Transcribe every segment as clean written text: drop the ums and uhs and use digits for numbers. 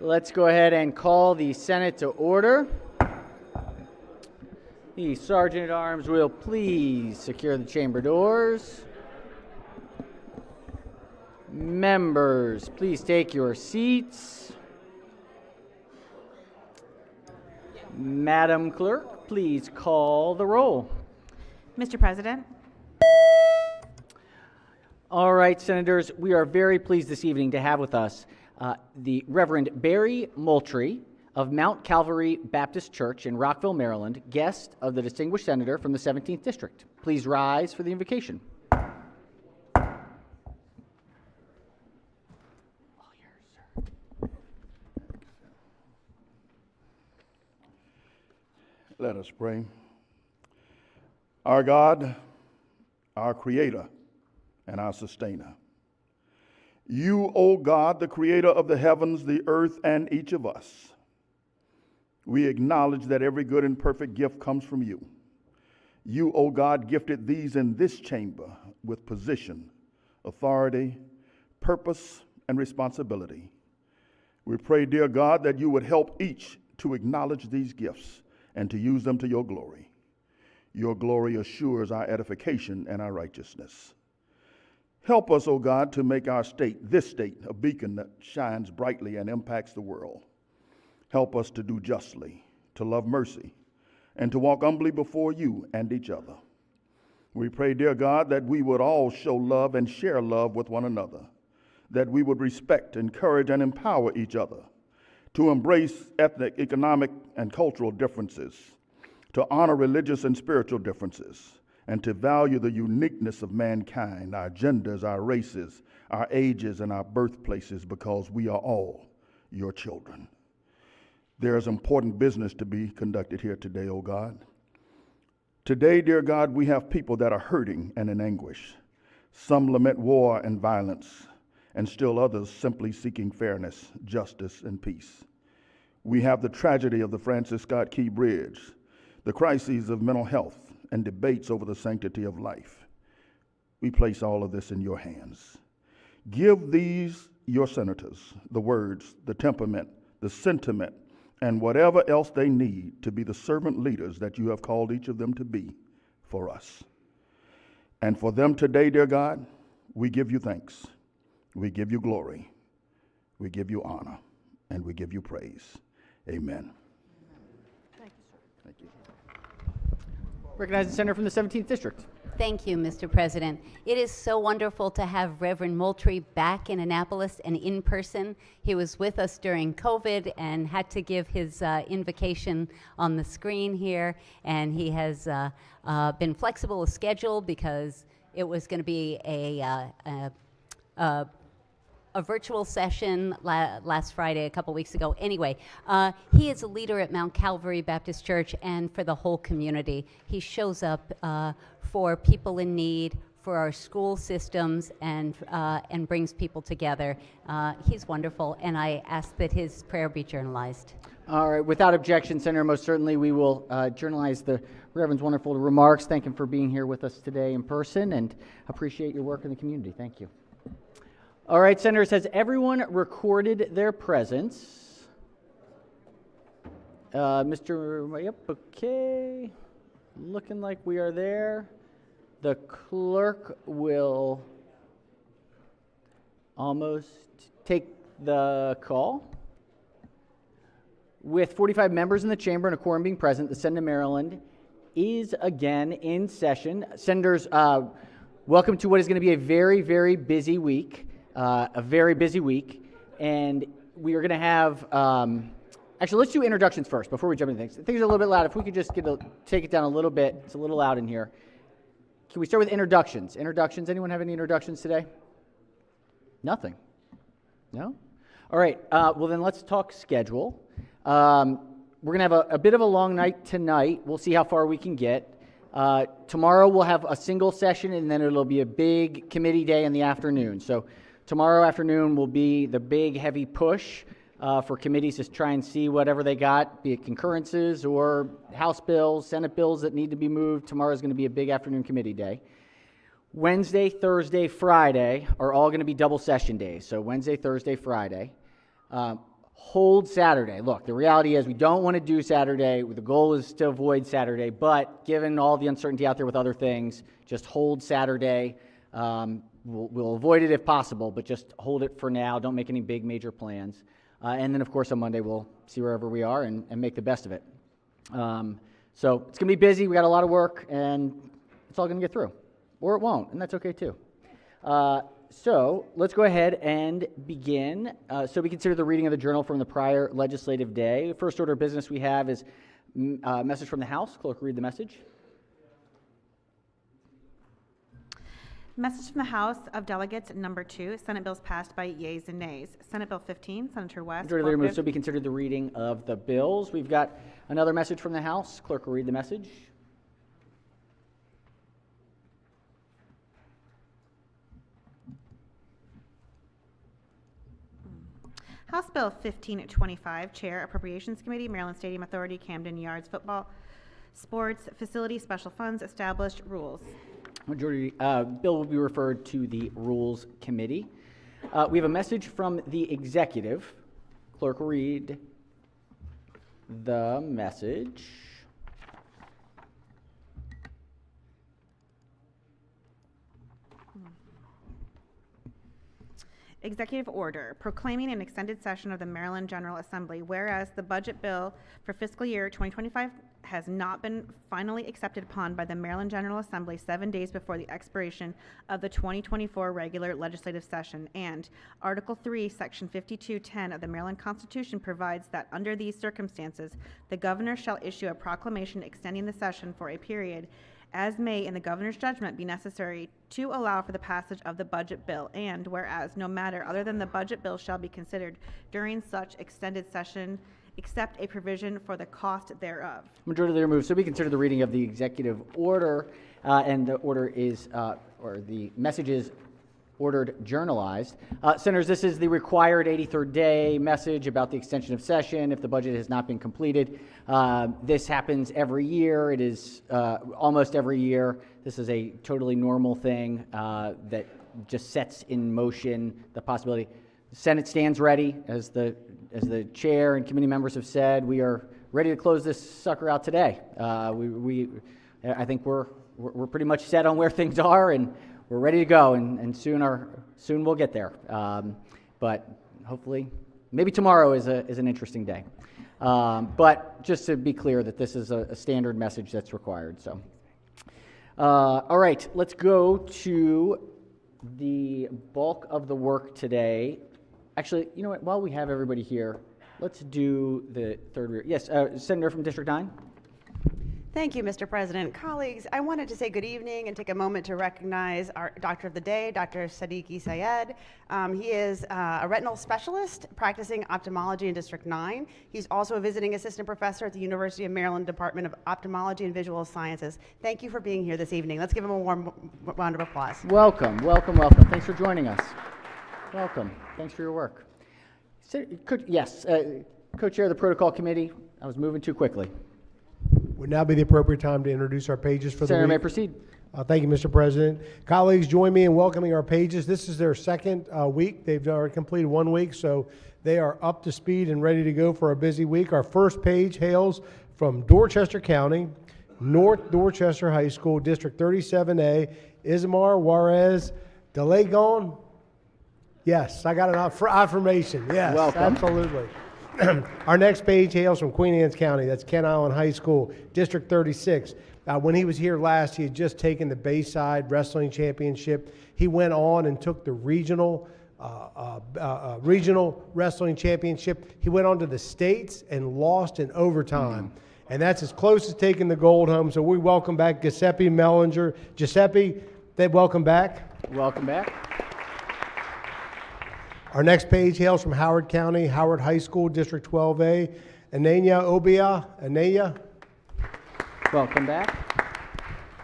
Let's go ahead and call the Senate to order. The Sergeant at Arms will please secure the chamber doors. Members, please take your seats. Madam Clerk, please call the roll. Mr. President. All right, Senators, we are very pleased this evening to have with us the Reverend Barry Moultrie of Mount Calvary Baptist Church in Rockville, Maryland, guest of the distinguished senator from the 17th District. Please rise for the invocation. Let us pray. Our God, our Creator, and our Sustainer. You, O God, the Creator of the heavens, the earth, and each of us, we acknowledge that every good and perfect gift comes from you. You, O God, gifted these in this chamber with position, authority, purpose, and responsibility. We pray, dear God, that you would help each to acknowledge these gifts and to use them to your glory. Your glory assures our edification and our righteousness. Help us, O God, to make our state, this state, a beacon that shines brightly and impacts the world. Help us to do justly, to love mercy, and to walk humbly before you and each other. We pray, dear God, that we would all show love and share love with one another, that we would respect, encourage, and empower each other, to embrace ethnic, economic, and cultural differences, to honor religious and spiritual differences, and to value the uniqueness of mankind, our genders, our races, our ages, and our birthplaces, because we are all your children. There is important business to be conducted here today, O God. Today, dear God, we have people that are hurting and in anguish. Some lament war and violence, and still others simply seeking fairness, justice, and peace. We have the tragedy of the Francis Scott Key Bridge, the crises of mental health, and debates over the sanctity of life. We place all of this in your hands. Give these, your senators, the words, the temperament, the sentiment, and whatever else they need to be the servant leaders that you have called each of them to be for us. And for them today, dear God, we give you thanks. We give you glory, we give you honor, and we give you praise. Amen. Thank you, sir. Thank you. Recognize the senator from the 17th District. Thank you, Mr. President. It is so wonderful to have Reverend Moultrie back in Annapolis and in person. He was with us during COVID and had to give his invocation on the screen here, and he has been flexible with schedule because it was going to be a virtual session last Friday, a couple weeks ago. Anyway, he is a leader at Mount Calvary Baptist Church and for the whole community. He shows up for people in need, for our school systems, and brings people together. He's wonderful, and I ask that his prayer be journalized. All right, without objection, Senator, most certainly we will journalize the Reverend's wonderful remarks. Thank him for being here with us today in person, and appreciate your work in the community. Thank you. All right, Senators, has everyone recorded their presence? Yep, okay. Looking like we are there. The clerk will almost take the call. With 45 members in the chamber and a quorum being present, the Senate of Maryland is again in session. Senators, welcome to what is going to be a very, very busy week. And we are going to have, actually, let's do introductions first before we jump into things. Things are a little bit loud. If we could just take it down a little bit. It's a little loud in here. Can we start with introductions? Anyone have any introductions today? Nothing? No? All right, well then let's talk schedule. We're going to have a bit of a long night tonight. We'll see how far we can get. Tomorrow we'll have a single session, and then it'll be a big committee day in the afternoon. So tomorrow afternoon will be the big, heavy push for committees to try and see whatever they got, be it concurrences or House bills, Senate bills that need to be moved. Tomorrow is going to be a big afternoon committee day. Wednesday, Thursday, Friday are all going to be double session days. So Wednesday, Thursday, Friday. hold Saturday. Look, the reality is we don't want to do Saturday. The goal is to avoid Saturday, but given all the uncertainty out there with other things, just hold Saturday. We'll avoid it if possible, but just hold it for now. Don't make any big major plans. And then, of course, on Monday, we'll see wherever we are and make the best of it. So it's going to be busy. We got a lot of work, and it's all going to get through. Or it won't, and that's okay, too. So let's go ahead and begin. So we consider the reading of the journal from the prior legislative day. First order of business we have is a message from the House. Clerk, read the message. Message from the House of Delegates number 2, Senate bills passed by yeas and nays. Senate Bill 15, Senator West. Majority leader moves so be considered the reading of the bills. We've got another message from the House. Clerk will read the message. House Bill 1525, Chair, Appropriations Committee, Maryland Stadium Authority, Camden Yards Football Sports Facility Special Funds Established Rules. Majority bill will be referred to the Rules Committee. We have a message from the executive. Clerk will read the message. Executive Order proclaiming an extended session of the Maryland General Assembly, whereas the budget bill for fiscal year 2025 has not been finally accepted upon by the Maryland General Assembly 7 days before the expiration of the 2024 regular legislative session, and Article 3, Section 5210 of the Maryland Constitution provides that under these circumstances, the governor shall issue a proclamation extending the session for a period as may, in the governor's judgment, be necessary to allow for the passage of the budget bill, and whereas no matter other than the budget bill shall be considered during such extended session, except a provision for the cost thereof. Majority leader moves so be considered the reading of the executive order, and the order is, or the message is ordered journalized. Senators, this is the required 83rd day message about the extension of session if the budget has not been completed. This happens every year. It is almost every year. This is a totally normal thing that just sets in motion the possibility. The Senate stands ready, as the chair and committee members have said. We are ready to close this sucker out today. I think we're pretty much set on where things are, and we're ready to go, and soon we'll get there. But hopefully, maybe tomorrow is an interesting day. But just to be clear that this is a standard message that's required. So, all right, let's go to the bulk of the work today. Actually, you know what? While we have everybody here, let's do the third. Yes, Senator from District 9. Thank you, Mr. President. Colleagues, I wanted to say good evening and take a moment to recognize our Doctor of the Day, Dr. Sadiqi Syed. He is a retinal specialist practicing ophthalmology in District 9. He's also a visiting assistant professor at the University of Maryland Department of Ophthalmology and Visual Sciences. Thank you for being here this evening. Let's give him a warm round of applause. Welcome, welcome, welcome. Thanks for joining us. Welcome. Thanks for your work. Yes, co-chair of the Protocol Committee. I was moving too quickly. Would now be the appropriate time to introduce our pages for the Senator, week. may proceed. Thank you, Mr. President. Colleagues, join me in welcoming our pages. This is their second week. They've already completed 1 week, so they are up to speed and ready to go for a busy week. Our first page hails from Dorchester County, North Dorchester High School, District 37A, Ismar Juarez de Legon. Yes, I got an affirmation. Yes, Welcome. Absolutely. Our next page hails from Queen Anne's County. That's Kent Island High School, District 36. When he was here last, he had just taken the Bayside Wrestling Championship. He went on and took the regional wrestling championship. He went on to the states and lost in overtime. And that's as close as taking the gold home. So we welcome back Giuseppe Mellinger. Giuseppe, welcome back. Welcome back. Our next page hails from Howard County, Howard High School, District 12A. Ananya Obia. Ananya. Welcome back.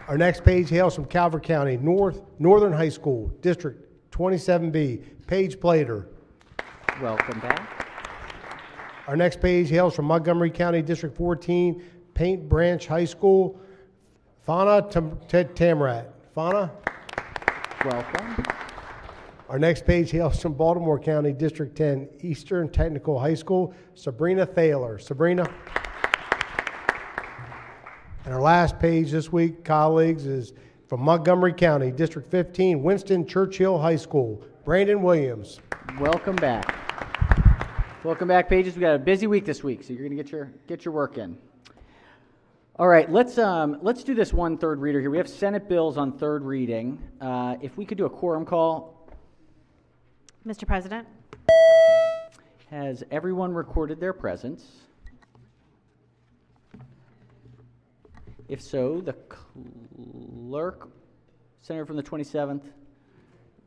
Our next page hails from Calvert County, Northern High School, District 27B. Paige Plater. Welcome back. Our next page hails from Montgomery County, District 14, Paint Branch High School. Fana Tamrat. Fana. Welcome. Our next page hails from Baltimore County District 10 Eastern Technical High School, Sabrina Thaler. Sabrina. And our last page this week, colleagues, is from Montgomery County District 15 Winston Churchill High School, Brandon Williams. Welcome back. Welcome back, Pages. We got a busy week this week, so you're going to get your work in. All right, let's do this one third reader here. We have Senate bills on third reading. If we could do a quorum call. Mr. President? Has everyone recorded their presence? If so, the clerk, Senator from the 27th,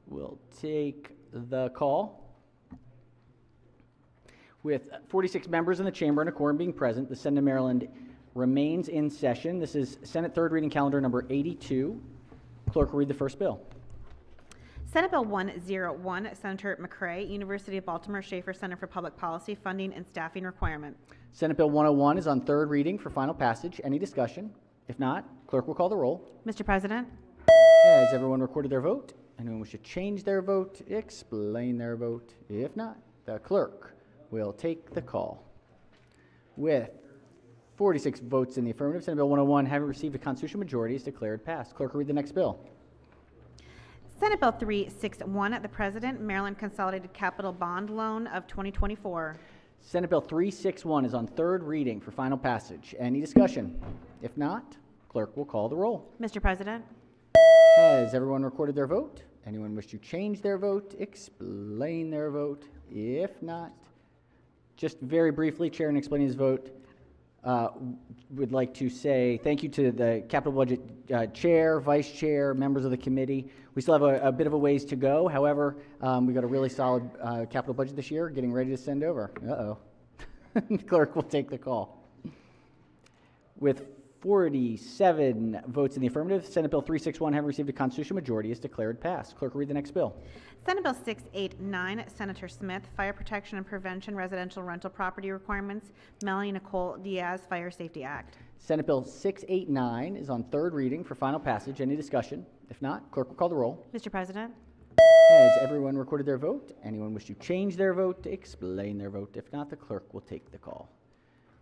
will take the call. With 46 members in the chamber and a quorum being present, the Senate of Maryland remains in session. This is Senate third reading calendar number 82. Clerk will read the first bill. Senate Bill 101, Senator McCray, University of Baltimore Schaefer Center for Public Policy, Funding and Staffing Requirement. Senate Bill 101 is on third reading for final passage. Any discussion? If not, clerk will call the roll. Mr. President? Has everyone recorded their vote? Anyone wish to change their vote, explain their vote? If not, the clerk will take the call. With 46 votes in the affirmative, Senate Bill 101, having received a constitutional majority, is declared passed. Clerk will read the next bill. Senate Bill 361, the President, Maryland Consolidated Capital Bond Loan of 2024. Senate Bill 361 is on third reading for final passage. Any discussion? If not, clerk will call the roll. Mr. President? Has everyone recorded their vote? Anyone wish to change their vote, explain their vote? If not, just very briefly, Chair, in explaining his vote, would like to say thank you to the Capital Budget Chair, Vice Chair, members of the committee. We still have a bit of a ways to go. However, we've got a really solid capital budget this year, getting ready to send over. Uh-oh. Clerk will take the call. With 47 votes in the affirmative, Senate Bill 361, having received a constitutional majority, is declared passed. Clerk will read the next bill. Senate Bill 689, Senator Smith, Fire Protection and Prevention Residential Rental Property Requirements, Melanie Nicole Diaz Fire Safety Act. Senate Bill 689 is on third reading for final passage. Any discussion? If not, clerk will call the roll. Mr. President? Has everyone recorded their vote? Anyone wish to change their vote, explain their vote? If not, the clerk will take the call.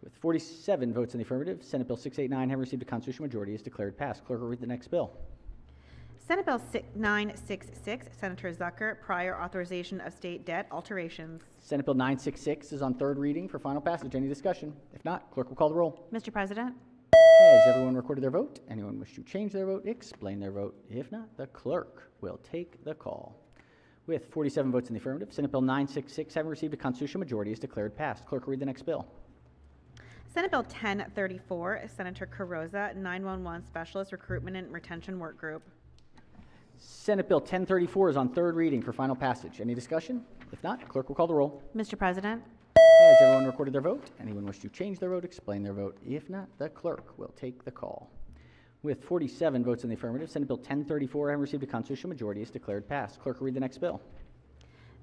With 47 votes in the affirmative, Senate Bill 689, having received a constitutional majority, is declared passed. Clerk will read the next bill. Senate Bill 966, Senator Zucker, Prior Authorization of State Debt Alterations. Senate Bill 966 is on third reading for final passage. Any discussion? If not, clerk will call the roll. Mr. President? Has everyone recorded their vote? Anyone wish to change their vote, explain their vote? If not, the clerk will take the call. With 47 votes in the affirmative, Senate Bill 966, having received a constitutional majority, is declared passed. Clerk will read the next bill. Senate Bill 1034, Senator Carrozza, 911 Specialist Recruitment and Retention Work Group. Senate Bill 1034 is on third reading for final passage. Any discussion? If not, clerk will call the roll. Mr. President? Has everyone recorded their vote? Anyone wish to change their vote, explain their vote? If not, the clerk will take the call. With 47 votes in the affirmative, Senate Bill 1034, having received a constitutional majority, is declared passed. Clerk will read the next bill.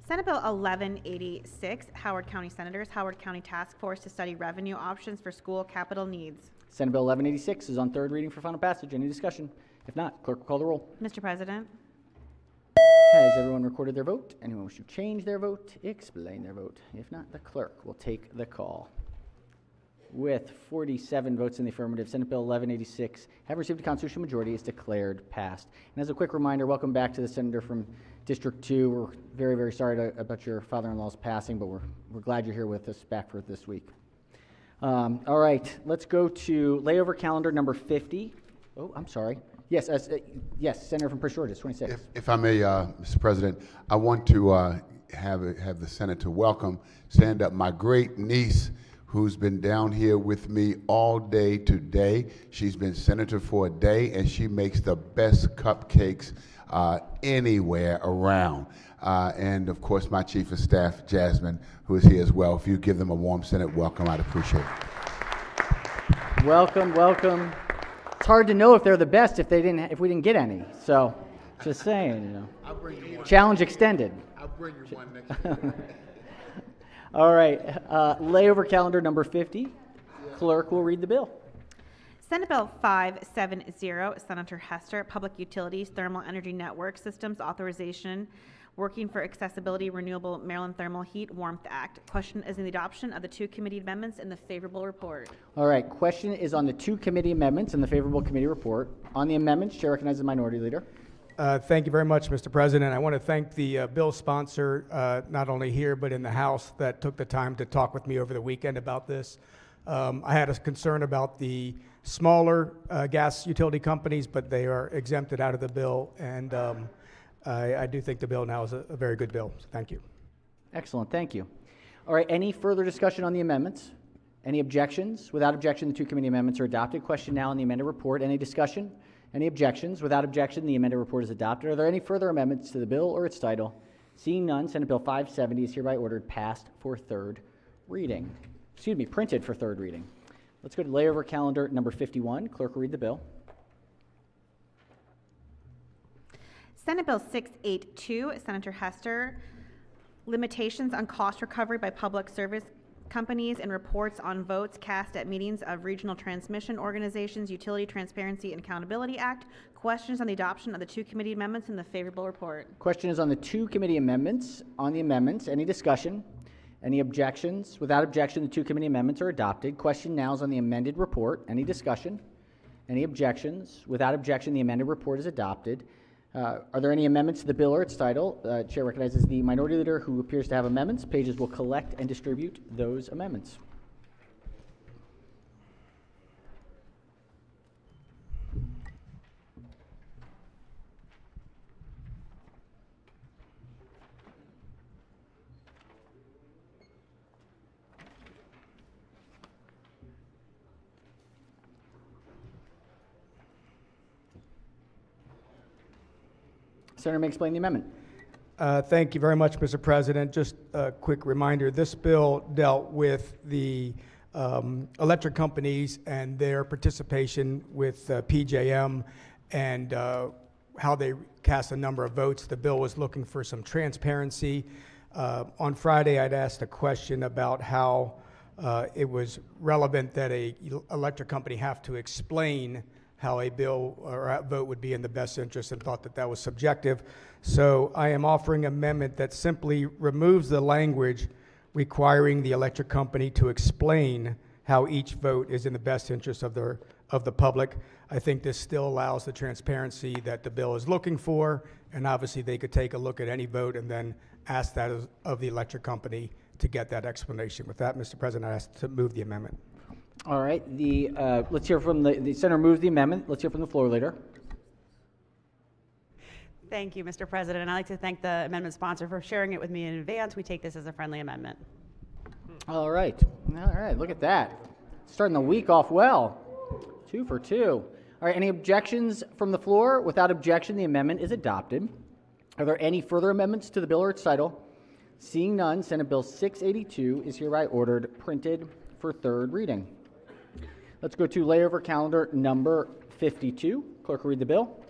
Senate Bill 1186, Howard County Senators, Howard County Task Force to Study Revenue Options for School Capital Needs. Senate Bill 1186 is on third reading for final passage. Any discussion? If not, clerk will call the roll. Mr. President? Has everyone recorded their vote? Anyone wish to change their vote, explain their vote? If not, the clerk will take the call. With 47 votes in the affirmative, Senate Bill 1186, having received a constitutional majority, is declared passed. And as a quick reminder, welcome back to the senator from District 2. We're very, very sorry about your father-in-law's passing, but we're glad you're here with us back for this week. All right, let's go to layover calendar number 50. Oh, I'm sorry. Yes, yes, Senator from Prince George's, 26. If I may, Mr. President, I want to have the Senate to stand up my great niece, who's been down here with me all day today. She's been senator for a day, and she makes the best cupcakes anywhere around. And of course, my chief of staff, Jasmine, who is here as well. If you give them a warm Senate welcome, I'd appreciate it. Welcome, welcome. It's hard to know if they're the best if we didn't get any. So, just saying, you know. I'll bring you one. Challenge extended. I'll bring you one next year. All right, layover calendar number 50. Clerk will read the bill. Senate Bill 570, Senator Hester, Public Utilities Thermal Energy Network Systems Authorization Working for Accessibility Renewable Maryland Thermal Heat Warmth Act. Question is in the adoption of the two committee amendments in the favorable report. All right, question is on the two committee amendments and the favorable committee report. On the amendments, Chair recognizes the Minority Leader. Thank you very much, Mr. President. I want to thank the bill sponsor, not only here but in the House, that took the time to talk with me over the weekend about this. I had a concern about the smaller gas utility companies, but they are exempted out of the bill, and I do think the bill now is a very good bill. So thank you. Excellent, thank you. All right, any further discussion on the amendments? Any objections? Without objection, the two committee amendments are adopted. Question now on the amended report. Any discussion? Any objections? Without objection, the amended report is adopted. Are there any further amendments to the bill or its title? Seeing none, Senate Bill 570 is hereby ordered passed for third reading. Excuse me, printed for third reading. Let's go to layover calendar number 51. Clerk will read the bill. Senate Bill 682, Senator Hester, limitations on cost recovery by public service companies and reports on votes cast at meetings of regional transmission organizations, Utility Transparency and Accountability Act. Questions on the adoption of the two committee amendments in the favorable report. Question is on the two committee amendments. On the amendments, any discussion? Any objections? Without objection, the two committee amendments are adopted. Question now is on the amended report. Any discussion? Any objections? Without objection, the amended report is adopted. Are there any amendments to the bill or its title? Chair recognizes the Minority Leader, who appears to have amendments. Pages will collect and distribute those amendments. Senator may explain the amendment. Thank you very much, Mr. President. Just a quick reminder, this bill dealt with the electric companies and their participation with PJM and how they cast a number of votes. The bill was looking for some transparency. On Friday, I'd asked a question about how it was relevant that a electric company have to explain how a bill or a vote would be in the best interest, and thought that that was subjective. So I am offering an amendment that simply removes the language requiring the electric company to explain how each vote is in the best interest of the public. I think this still allows the transparency that the bill is looking for, and obviously they could take a look at any vote and then ask that of the electric company to get that explanation. With that, Mr. President, I ask to move the amendment. All right, let's hear from the Senator moves the amendment. Let's hear from the floor leader. Thank you, Mr. President. And I'd like to thank the amendment sponsor for sharing it with me in advance. We take this as a friendly amendment. All right, look at that. Starting the week off well. 2 for 2. All right, any objections from the floor? Without objection, the amendment is adopted. Are there any further amendments to the bill or its title? Seeing none, Senate Bill 682 is hereby ordered printed for third reading. Let's go to layover calendar number 52. Clerk will read the bill.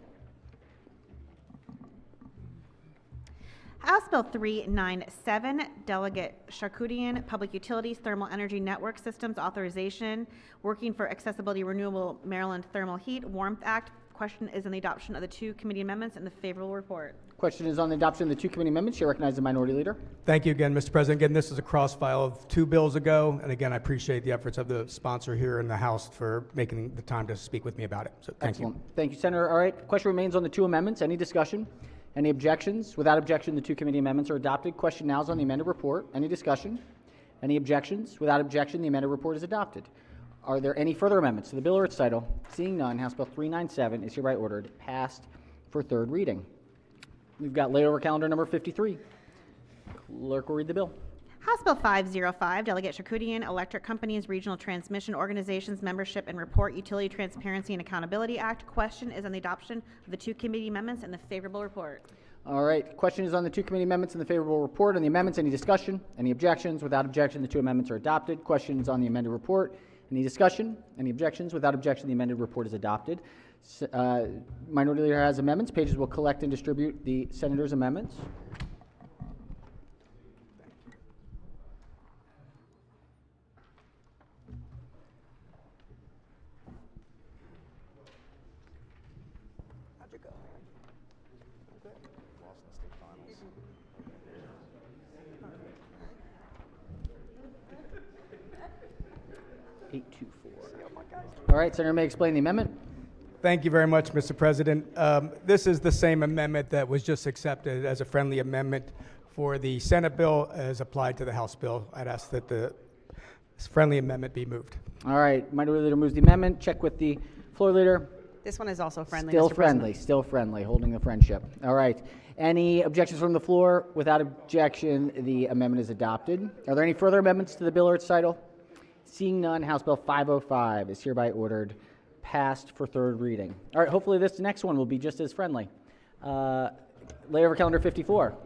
House Bill 397, Delegate Sharkoudian, Public Utilities Thermal Energy Network Systems Authorization, Working for Accessibility Renewable Maryland Thermal Heat Warmth Act. Question is on the adoption of the two committee amendments in the favorable report. Question is on the adoption of the two committee amendments. Chair recognizes the Minority Leader. Thank you again, Mr. President. Again, this is a cross-file of two bills ago, and again, I appreciate the efforts of the sponsor here in the House for making the time to speak with me about it. So thank you. Thank you, Senator. All right, question remains on the two amendments. Any discussion? Any objections? Without objection, the two committee amendments are adopted. Question now is on the amended report. Any discussion? Any objections? Without objection, the amended report is adopted. Are there any further amendments to the bill or its title? Seeing none, House Bill 397 is hereby ordered passed for third reading. We've got layover calendar number 53. Clerk will read the bill. House Bill 505, Delegate Sharkoudian, Electric Companies, Regional Transmission Organizations, Membership and Report, Utility Transparency and Accountability Act. Question is on the adoption of the two committee amendments and the favorable report. All right, question is on the two committee amendments and the favorable report. On the amendments, any discussion? Any objections? Without objection, the two amendments are adopted. Questions on the amended report? Any discussion? Any objections? Without objection, the amended report is adopted. Minority Leader has amendments. Pages will collect and distribute the Senator's amendments. How'd you go? Okay. Lost in state finals. 824. All right, Senator may explain the amendment. Thank you very much, Mr. President. This is the same amendment that was just accepted as a friendly amendment for the Senate bill as applied to the House bill. I'd ask that the friendly amendment be moved. All right, Minority Leader moves the amendment. Check with the floor leader. This one is also friendly, Still Mr. friendly, President. still friendly, holding the friendship. All right. Any objections from the floor? Without objection, the amendment is adopted. Are there any further amendments to the bill or its title? Seeing none, House Bill 505 is hereby ordered passed for third reading. All right, hopefully this next one will be just as friendly. Lay over calendar 54.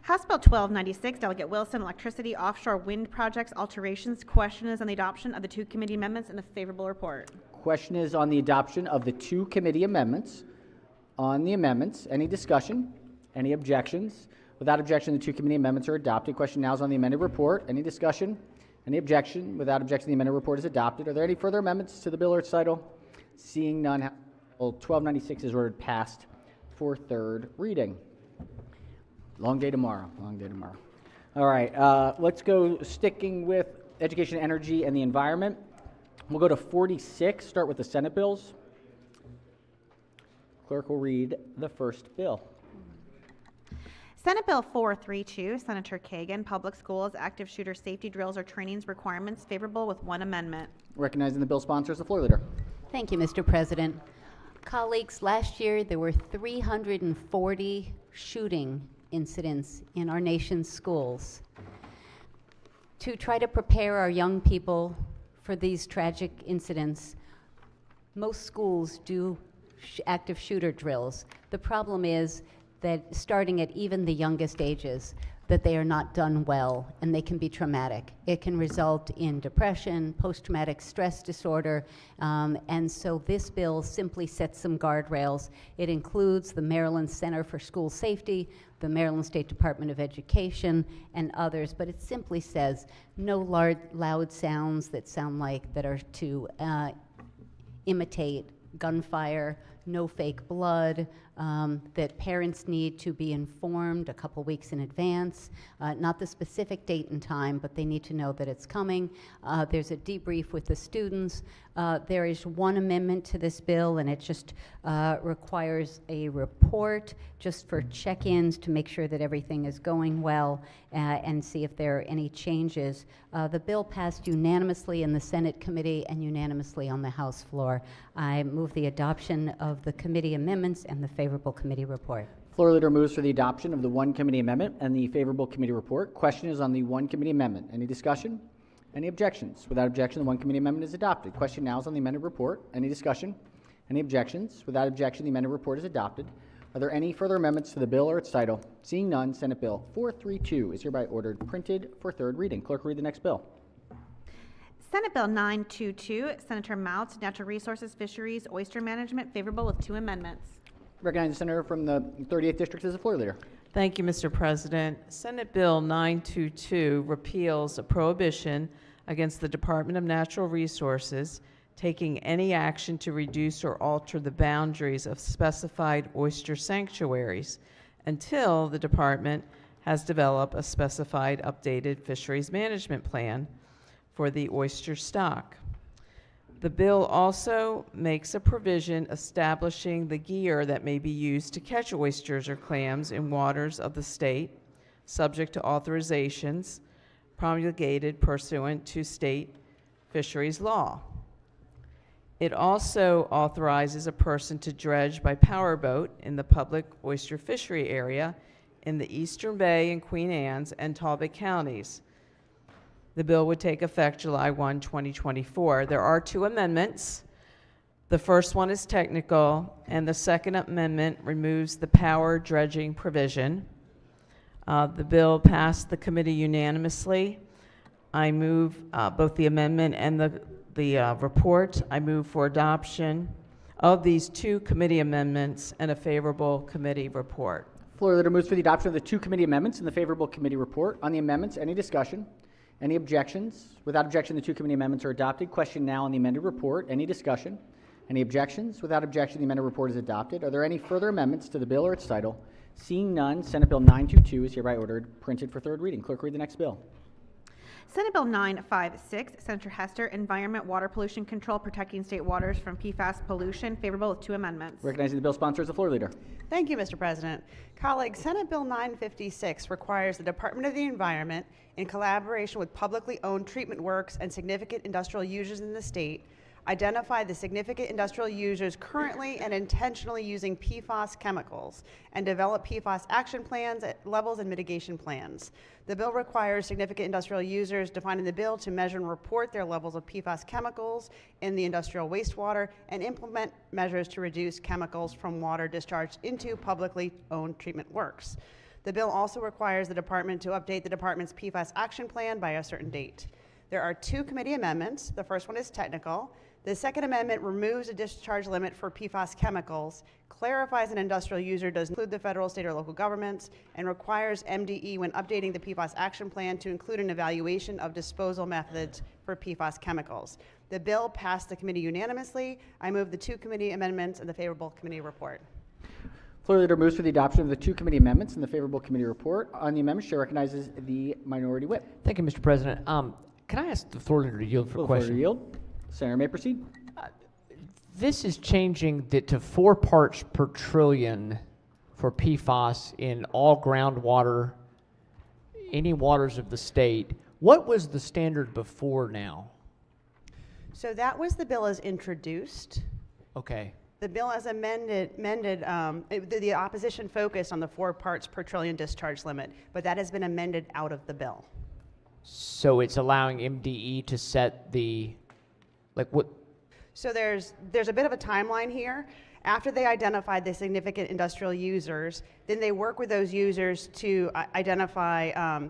House Bill 1296, Delegate Wilson, Electricity Offshore Wind Projects Alterations. Question is on the adoption of the two committee amendments and the favorable report. Question is on the adoption of the two committee amendments. On the amendments, any discussion? Any objections? Without objection, the two committee amendments are adopted. Question now is on the amended report. Any discussion? Any objection? Without objection, the amended report is adopted. Are there any further amendments to the bill or its title? Seeing none, Bill 1296 is ordered passed for third reading. Long day tomorrow. Long day tomorrow. All right, let's go sticking with education, energy, and the environment. We'll go to 46, start with the Senate bills. Clerk will read the first bill. Senate Bill 432, Senator Kagan, Public Schools, Active Shooter Safety Drills or Trainings Requirements, favorable with one amendment. Recognizing the bill sponsor is the floor leader. Thank you, Mr. President. Colleagues, last year there were 340 shooting incidents in our nation's schools. To try to prepare our young people for these tragic incidents, most schools do active shooter drills. The problem is that starting at even the youngest ages, that they are not done well and they can be traumatic. It can result in depression, post-traumatic stress disorder, and so this bill simply sets some guardrails. It includes the Maryland Center for School Safety, the Maryland State Department of Education, and others, but it simply says no loud sounds that are to imitate gunfire, no fake blood, that parents need to be informed a couple weeks in advance, not the specific date and time, but they need to know that it's coming. There's a debrief with the students. There is one amendment to this bill, and it just requires a report just for check-ins to make sure that everything is going well and see if there are any changes. The bill passed unanimously in the Senate committee and unanimously on the House floor. I move the adoption of the committee amendments and the favorable committee report. Floor leader moves for the adoption of the one committee amendment and the favorable committee report. Question is on the one committee amendment. Any discussion? Any objections? Without objection, the one committee amendment is adopted. Question now is on the amended report. Any discussion? Any objections? Without objection, the amended report is adopted. Are there any further amendments to the bill or its title? Seeing none, Senate Bill 432 is hereby ordered printed for third reading. Clerk, read the next bill. Senate Bill 922, Senator Mouts, Natural Resources, Fisheries, Oyster Management, favorable with two amendments. Recognize the senator from the 38th District as the floor leader. Thank you, Mr. President. Senate Bill 922 repeals a prohibition against the Department of Natural Resources taking any action to reduce or alter the boundaries of specified oyster sanctuaries until the department has developed a specified updated fisheries management plan for the oyster stock. The bill also makes a provision establishing the gear that may be used to catch oysters or clams in waters of the state, subject to authorizations promulgated pursuant to state fisheries law. It also authorizes a person to dredge by powerboat in the public oyster fishery area in the Eastern Bay and Queen Anne's and Talbot counties. The bill would take effect July 1, 2024. There are two amendments. The first one is technical, and the second amendment removes the power dredging provision. The bill passed the committee unanimously. I move both the amendment and the report. I move for adoption of these two committee amendments and a favorable committee report. Floor leader moves for the adoption of the two committee amendments and the favorable committee report. On the amendments, any discussion? Any objections? Without objection, the two committee amendments are adopted. Question now on the amended report. Any discussion? Any objections? Without objection, the amended report is adopted. Are there any further amendments to the bill or its title? Seeing none, Senate Bill 922 is hereby ordered printed for third reading. Clerk, read the next bill. Senate Bill 956, Senator Hester, Environment, Water Pollution Control, Protecting State Waters from PFAS Pollution, favorable with 2 amendments. Recognizing the bill sponsor is the floor leader. Thank you, Mr. President. Colleagues, Senate Bill 956 requires the Department of the Environment, in collaboration with publicly owned treatment works and significant industrial users in the state, identify the significant industrial users currently and intentionally using PFAS chemicals and develop PFAS action plans, levels, and mitigation plans. The bill requires significant industrial users defined in the bill to measure and report their levels of PFAS chemicals in the industrial wastewater and implement measures to reduce chemicals from water discharged into publicly owned treatment works. The bill also requires the department to update the department's PFAS action plan by a certain date. There are 2 committee amendments. The first one is technical. The second amendment removes a discharge limit for PFAS chemicals, clarifies an industrial user does include the federal, state, or local governments, and requires MDE when updating the PFAS action plan to include an evaluation of disposal methods for PFAS chemicals. The bill passed the committee unanimously. I move the 2 committee amendments and the favorable committee report. Floor leader moves for the adoption of the 2 committee amendments and the favorable committee report. On the amendment, chair recognizes the minority whip. Thank you, Mr. President. Can I ask the floor leader to yield for Floor a leader question? yield. Senator may proceed. This is changing to 4 parts per trillion for PFAS in all groundwater, any waters of the state. What was the standard before now? So that was the bill as introduced. Okay. The bill as amended, the opposition focused on the 4 parts per trillion discharge limit, but that has been amended out of the bill. So it's allowing MDE to set the, like what? So there's a bit of a timeline here. After they identified the significant industrial users, then they work with those users to identify,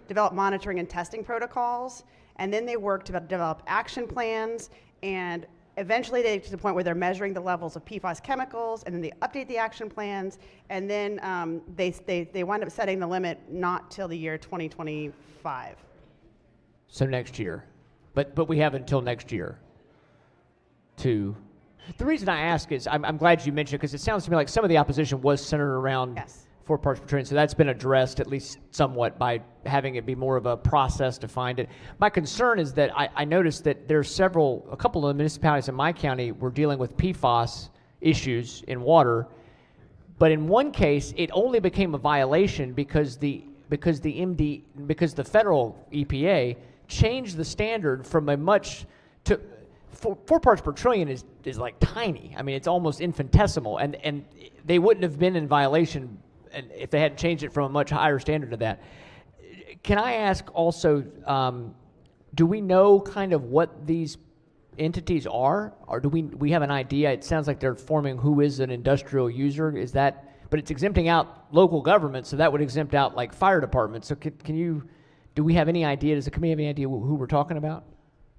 develop monitoring and testing protocols, and then they work to develop action plans, and eventually they get to the point where they're measuring the levels of PFAS chemicals, and then they update the action plans, and then they wind up setting the limit not till the year 2025. So next year. But we have until next year to. The reason I ask is I'm glad you mentioned, because it sounds to me like some of the opposition was centered around Yes. 4 parts per trillion. So that's been addressed at least somewhat by having it be more of a process to find it. My concern is that I noticed that there's a couple of municipalities in my county were dealing with PFAS issues in water, but in one case it only became a violation because the federal EPA changed the standard from a much to 4 parts per trillion is like tiny. I mean, it's almost infinitesimal, and they wouldn't have been in violation if they hadn't changed it from a much higher standard to that. Can I ask also, do we know kind of what these entities are, or do we have an idea? It sounds like they're forming who is an industrial user. Is that? But it's exempting out local government, so that would exempt out like fire departments. So do we have any idea? Does the committee have any idea who we're talking about?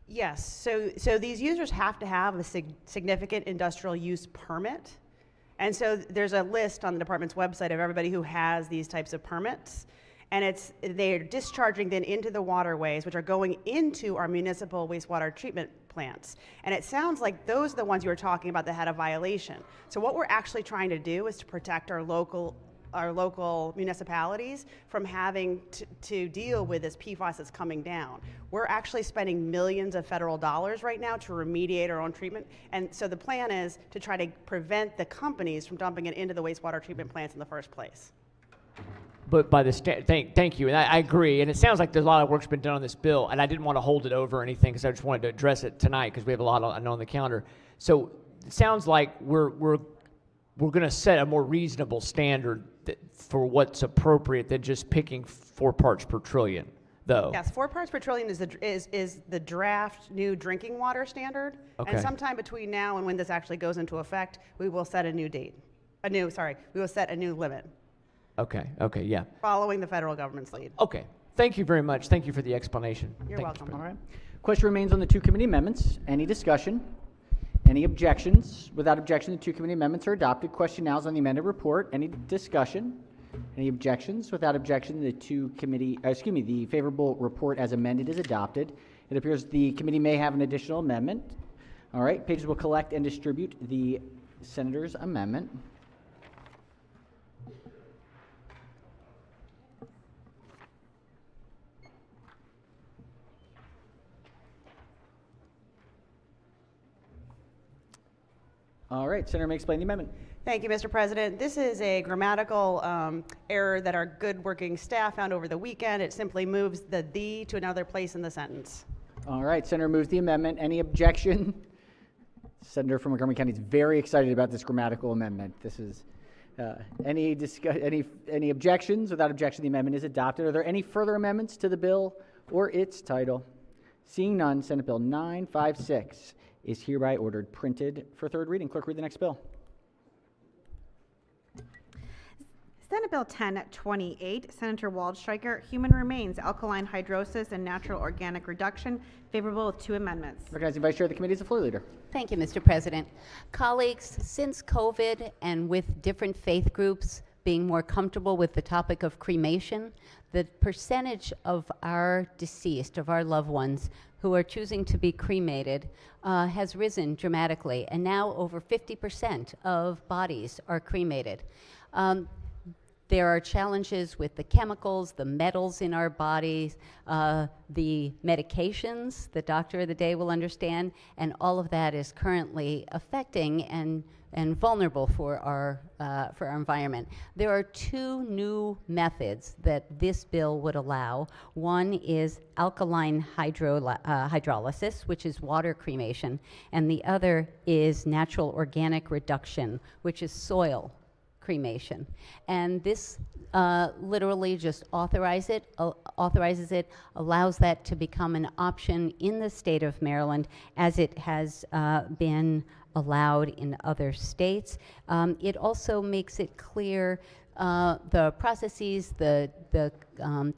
Yes, so these users have to have a significant industrial use permit. And so there's a list on the department's website of everybody who has these types of permits. And they're discharging then into the waterways, which are going into our municipal wastewater treatment plants. And it sounds like those are the ones you were talking about that had a violation. So what we're actually trying to do is to protect our local municipalities from having to deal with this PFAS that's coming down. We're actually spending millions of federal dollars right now to remediate our own treatment. And so the plan is to try to prevent the companies from dumping it into the wastewater treatment plants in the first place. But by the thank you, and I agree. And it sounds like there's a lot of work's been done on this bill, and I didn't want to hold it over or anything because I just wanted to address it tonight because we have a lot on the calendar. So it sounds like we're going to set a more reasonable standard for what's appropriate than just picking 4 parts per trillion, though. Yes, 4 parts per trillion is the draft new drinking water standard. Okay. And sometime between now and when this actually goes into effect, we will set a new we will set a new limit. Okay, yeah. Following the federal government's lead. Okay, thank you very much. Thank you for the explanation. You're Thank you, welcome. Mr. All right. Question remains on the 2 committee amendments. Any discussion? Any objections? Without objection, the 2 committee amendments are adopted. Question now is on the amended report. Any discussion? Any objections? Without objection, the favorable report as amended is adopted. It appears the committee may have an additional amendment. All right, pages will collect and distribute the senator's amendment. All right, Senator may explain the amendment. Thank you, Mr. President. This is a grammatical error that our good working staff found over the weekend. It simply moves the to another place in the sentence. All right, Senator moves the amendment. Any objection? Senator from Montgomery County is very excited about this grammatical amendment. This is any objections? Without objection, the amendment is adopted. Are there any further amendments to the bill or its title? Seeing none, Senate Bill 956 is hereby ordered printed for third reading. Clerk, read the next bill. Senate Bill 1028, Senator Waldstreicher, Human Remains, Alkaline Hydrosis, and Natural Organic Reduction, favorable with 2 amendments. Recognizing Vice Chair of the committee as the floor leader. Thank you, Mr. President. Colleagues, since COVID and with different faith groups being more comfortable with the topic of cremation, the percentage of our deceased, of our loved ones who are choosing to be cremated has risen dramatically, and now over 50% of bodies are cremated. There are challenges with the chemicals, the metals in our bodies, the medications, the doctor of the day will understand, and all of that is currently affecting and vulnerable for our environment. There are 2 new methods that this bill would allow. One is alkaline hydrolysis, which is water cremation, and the other is natural organic reduction, which is soil cremation. And this literally just authorizes it, allows that to become an option in the state of Maryland as it has been allowed in other states. It also makes it clear the processes, the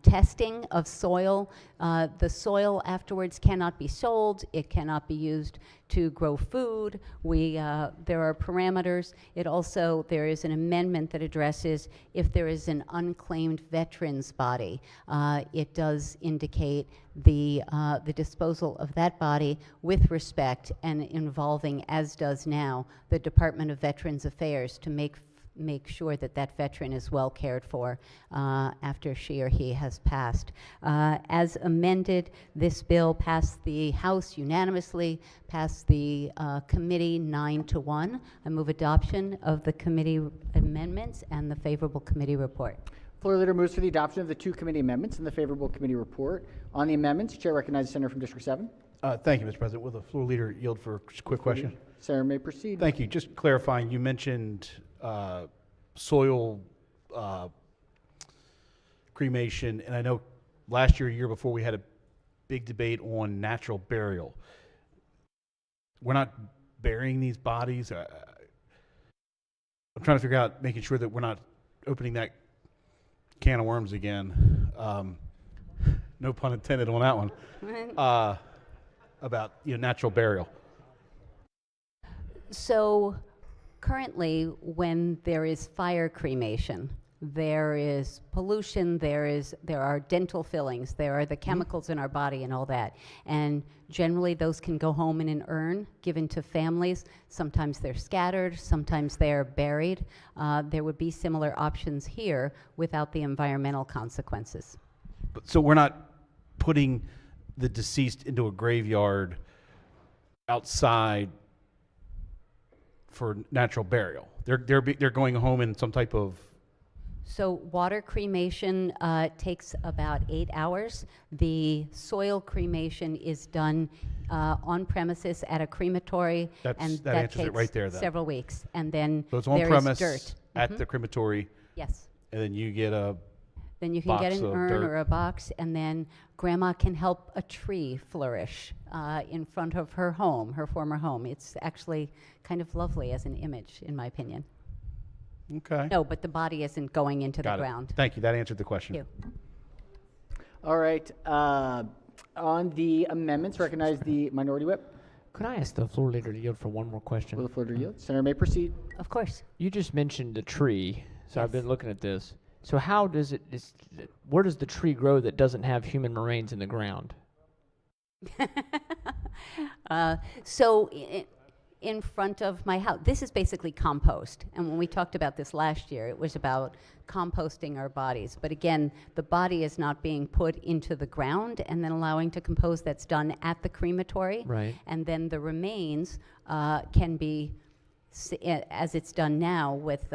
testing of soil. The soil afterwards cannot be sold. It cannot be used to grow food. There are parameters. There is an amendment that addresses if there is an unclaimed veteran's body. It does indicate the disposal of that body with respect and involving, as does now, the Department of Veterans Affairs to make sure that that veteran is well cared for after she or he has passed. As amended, this bill passed the House unanimously, passed the committee 9-1. I move adoption of the committee amendments and the favorable committee report. Floor leader moves for the adoption of the 2 committee amendments and the favorable committee report. On the amendments, Chair recognizes Senator from District 7. Thank you, Mr. President. Will the floor leader yield for a quick question? Senator may proceed. Thank you. Just clarifying, you mentioned soil cremation, and I know last year, year before, we had a big debate on natural burial. We're not burying these bodies. I'm trying to figure out, making sure that we're not opening that can of worms again. No pun intended on that one. About natural burial. So currently, when there is fire cremation, there is pollution, there are dental fillings, there are the chemicals in our body and all that. And generally those can go home in an urn given to families. Sometimes they're scattered, sometimes they're buried. There would be similar options here without the environmental consequences. So we're not putting the deceased into a graveyard outside for natural burial. They're going home in some type of. So water cremation takes about 8 hours. The soil cremation is done on premises at a crematory, and that answers it right there, then. Several weeks, and then So it's on there is premise dirt. at the crematory, Yes. and then you get a. Then you can get box an of urn dirt. or a box, and then grandma can help a tree flourish in front of her home, her former home. It's actually kind of lovely as an image, in my opinion. Okay. No, but the body isn't going into Got the it. ground. Thank you. That answered the question. Thank you. All right. On the amendments, recognize the minority whip. Could I ask the floor leader to yield for one more question? Will the floor leader yield? Senator may proceed. Of course. You just mentioned the tree, so I've Yes. been looking at this. So how does where does the tree grow that doesn't have human remains in the ground? So in front of my house, this is basically compost. And when we talked about this last year, it was about composting our bodies. But again, the body is not being put into the ground and then allowing to compose. That's done at the crematory. Right. And then the remains can be as it's done now with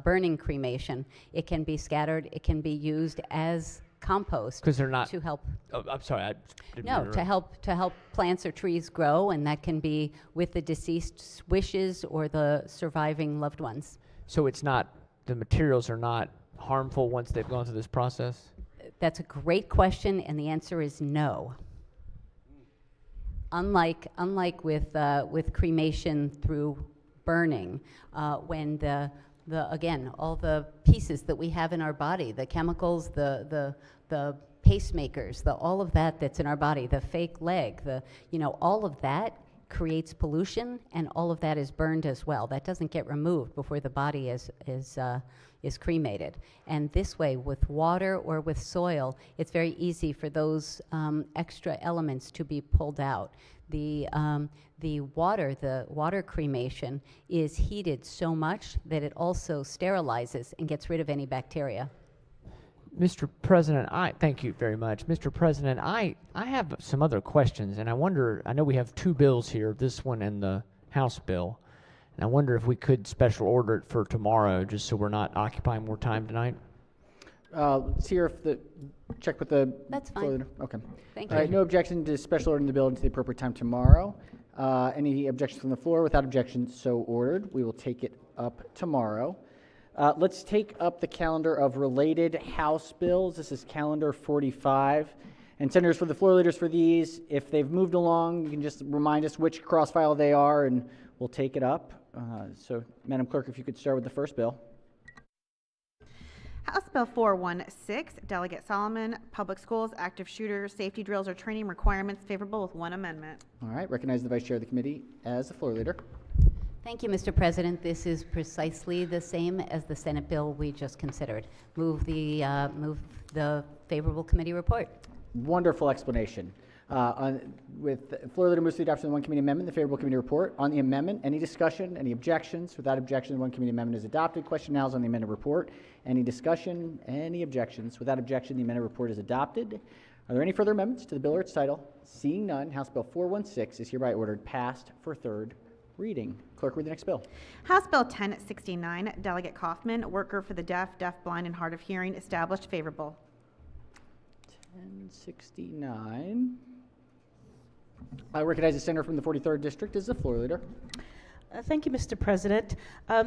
burning cremation. It can be scattered. It can be used as compost Because they're not. to help. Oh, I'm sorry. I didn't mean No, to to help plants or trees grow, and that can be with the deceased's wishes or the surviving loved ones. So it's not, the materials are not harmful once they've gone through this process? That's a great question, and the answer is no. Unlike with cremation through burning, when again, all the pieces that we have in our body, the chemicals, the pacemakers, all of that's in our body, the fake leg, all of that creates pollution, and all of that is burned as well. That doesn't get removed before the body is cremated. And this way, with water or with soil, it's very easy for those extra elements to be pulled out. The water cremation is heated so much that it also sterilizes and gets rid of any bacteria. Mr. President, thank you very much. Mr. President, I have some other questions, and I know we have two bills here, this one and the House bill, and I wonder if we could special order it for tomorrow, just so we're not occupying more time tonight. Let's hear if check with the. That's floor fine. leader. Okay. Thank All right, you. no objection to special ordering the bill into the appropriate time tomorrow. Any objections from the floor? Without objection, so ordered. We will take it up tomorrow. Let's take up the calendar of related House bills. This is calendar 45. And senators, for the floor leaders for these, if they've moved along, you can just remind us which cross file they are, and we'll take it up. So, Madam Clerk, if you could start with the first bill. House Bill 416, Delegate Solomon, Public Schools, Active Shooter, Safety Drills or Training Requirements, favorable with one amendment. All right, recognize the Vice Chair of the committee as the floor leader. Thank you, Mr. President. This is precisely the same as the Senate bill we just considered. Move the favorable committee report. Wonderful explanation. With floor leader moves to the adoption of the one committee amendment, the favorable committee report. On the amendment, any discussion, any objections? Without objection, the one committee amendment is adopted. Question now is on the amended report. Any discussion, any objections? Without objection, the amended report is adopted. Are there any further amendments to the bill or its title? Seeing none, House Bill 416 is hereby ordered passed for third reading. Clerk, read the next bill. House Bill 1069, Delegate Kaufman, Worker for the Deaf, Deafblind, and Hard of Hearing, established, favorable. 1069. I recognize the senator from the 43rd District as the floor leader. Thank you, Mr. President.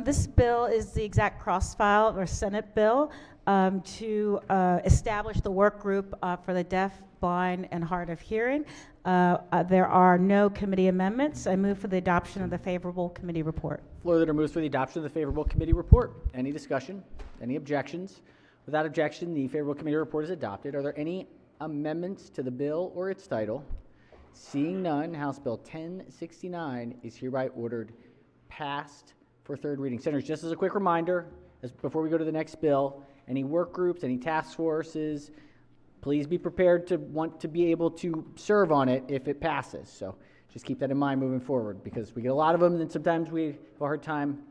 This bill is the exact cross-file or Senate bill to establish the work group for the deaf, blind, and hard of hearing. There are no committee amendments. I move for the adoption of the favorable committee report. Floor leader moves for the adoption of the favorable committee report. Any discussion? Any objections? Without objection, the favorable committee report is adopted. Are there any amendments to the bill or its title? Seeing none, House Bill 1069 is hereby ordered passed for third reading. Senators, just as a quick reminder, before we go to the next bill, any work groups, any task forces, please be prepared to want to be able to serve on it if it passes. So just keep that in mind moving forward, because we get a lot of them, and sometimes we have a hard time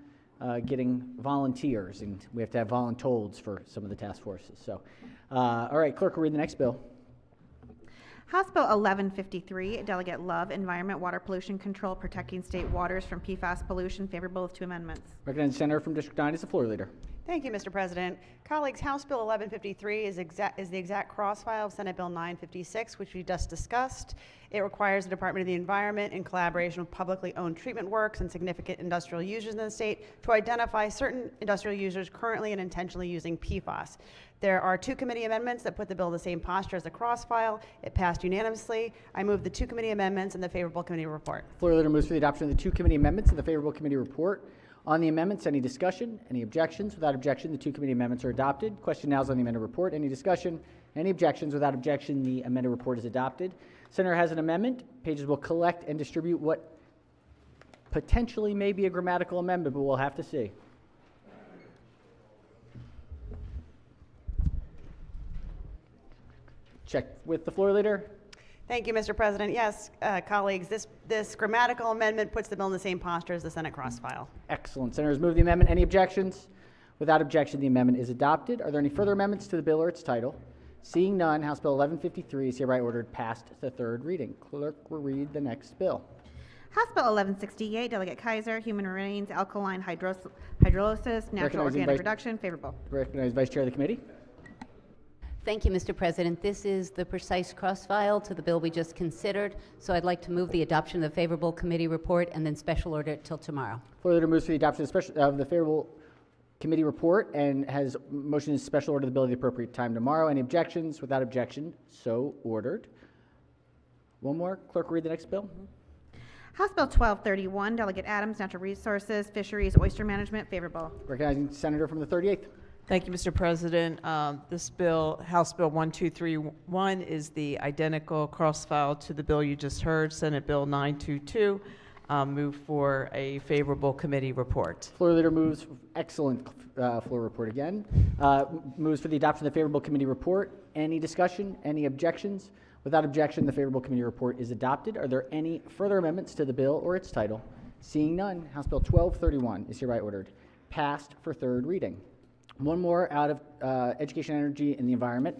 getting volunteers, and we have to have voluntold for some of the task forces. So, all right, clerk will read the next bill. House Bill 1153, Delegate Love, Environment, Water Pollution Control, Protecting State Waters from PFAS Pollution, favorable with two amendments. Recognize the senator from District 9 as the floor leader. Thank you, Mr. President. Colleagues, House Bill 1153 is the exact cross-file of Senate Bill 956, which we just discussed. It requires the Department of the Environment, in collaboration with publicly owned treatment works and significant industrial users in the state, to identify certain industrial users currently and intentionally using PFAS. There are two committee amendments that put the bill in the same posture as the cross-file. It passed unanimously. I move the two committee amendments and the favorable committee report. Floor leader moves for the adoption of the two committee amendments and the favorable committee report. On the amendments, any discussion? Any objections? Without objection, the two committee amendments are adopted. Question now is on the amended report. Any discussion? Any objections? Without objection, the amended report is adopted. Senator has an amendment. Pages will collect and distribute what potentially may be a grammatical amendment, but we'll have to see. Check with the floor leader. Thank you, Mr. President. Yes, colleagues, this grammatical amendment puts the bill in the same posture as the Senate cross-file. Excellent. Senators, move the amendment. Any objections? Without objection, the amendment is adopted. Are there any further amendments to the bill or its title? Seeing none, House Bill 1153 is hereby ordered passed to third reading. Clerk will read the next bill. House Bill 1168, Delegate Kaiser, Human Remains, Alkaline Hydrolysis, Natural Recognizing Organic Vice- Reduction, favorable. Recognize Vice Chair of the committee. Thank you, Mr. President. This is the precise cross-file to the bill we just considered, so I'd like to move the adoption of the favorable committee report and then special order it till tomorrow. Floor leader moves for the adoption of the favorable committee report and has motion to special order the bill at the appropriate time tomorrow. Any objections? Without objection, so ordered. One more. Clerk, read the next bill. House Bill 1231, Delegate Adams, Natural Resources, Fisheries, Oyster Management, favorable. Recognizing Senator from the 38th. Thank you, Mr. President. This bill, House Bill 1231, is the identical cross-file to the bill you just heard, Senate Bill 922. Move for a favorable committee report. Floor leader moves, excellent floor report again. Moves for the adoption of the favorable committee report. Any discussion? Any objections? Without objection, the favorable committee report is adopted. Are there any further amendments to the bill or its title? Seeing none, House Bill 1231 is hereby ordered. Passed for third reading. One more out of Education, Energy, and the Environment.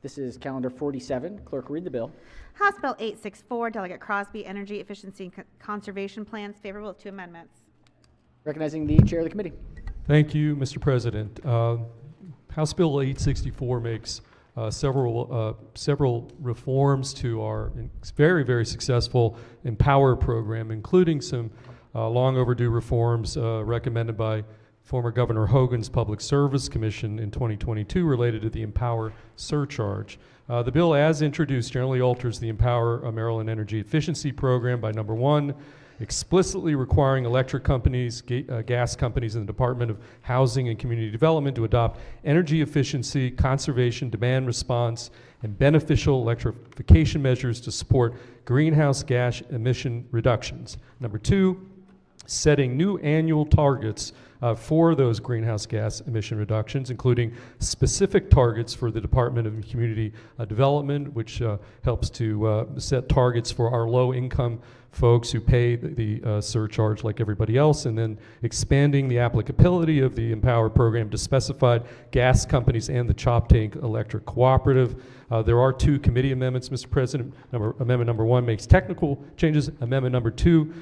This is calendar 47. Clerk, read the bill. House Bill 864, Delegate Crosby, Energy Efficiency and Conservation Plans, favorable with 2 amendments. Recognizing the chair of the committee. Thank you, Mr. President. House Bill 864 makes several reforms to our very, very successful Empower program, including some long overdue reforms recommended by former Governor Hogan's Public Service Commission in 2022 related to the Empower surcharge. The bill, as introduced, generally alters the Empower Maryland Energy Efficiency Program by number 1, explicitly requiring electric companies, gas companies, and the Department of Housing and Community Development to adopt energy efficiency, conservation, demand response, and beneficial electrification measures to support greenhouse gas emission reductions. Number 2, setting new annual targets for those greenhouse gas emission reductions, including specific targets for the Department of Community Development, which helps to set targets for our low-income folks who pay the surcharge like everybody else, and then expanding the applicability of the Empower program to specified gas companies and the Choptank Electric Cooperative. There are 2 committee amendments, Mr. President. Amendment number 1 makes technical changes. Amendment number 2,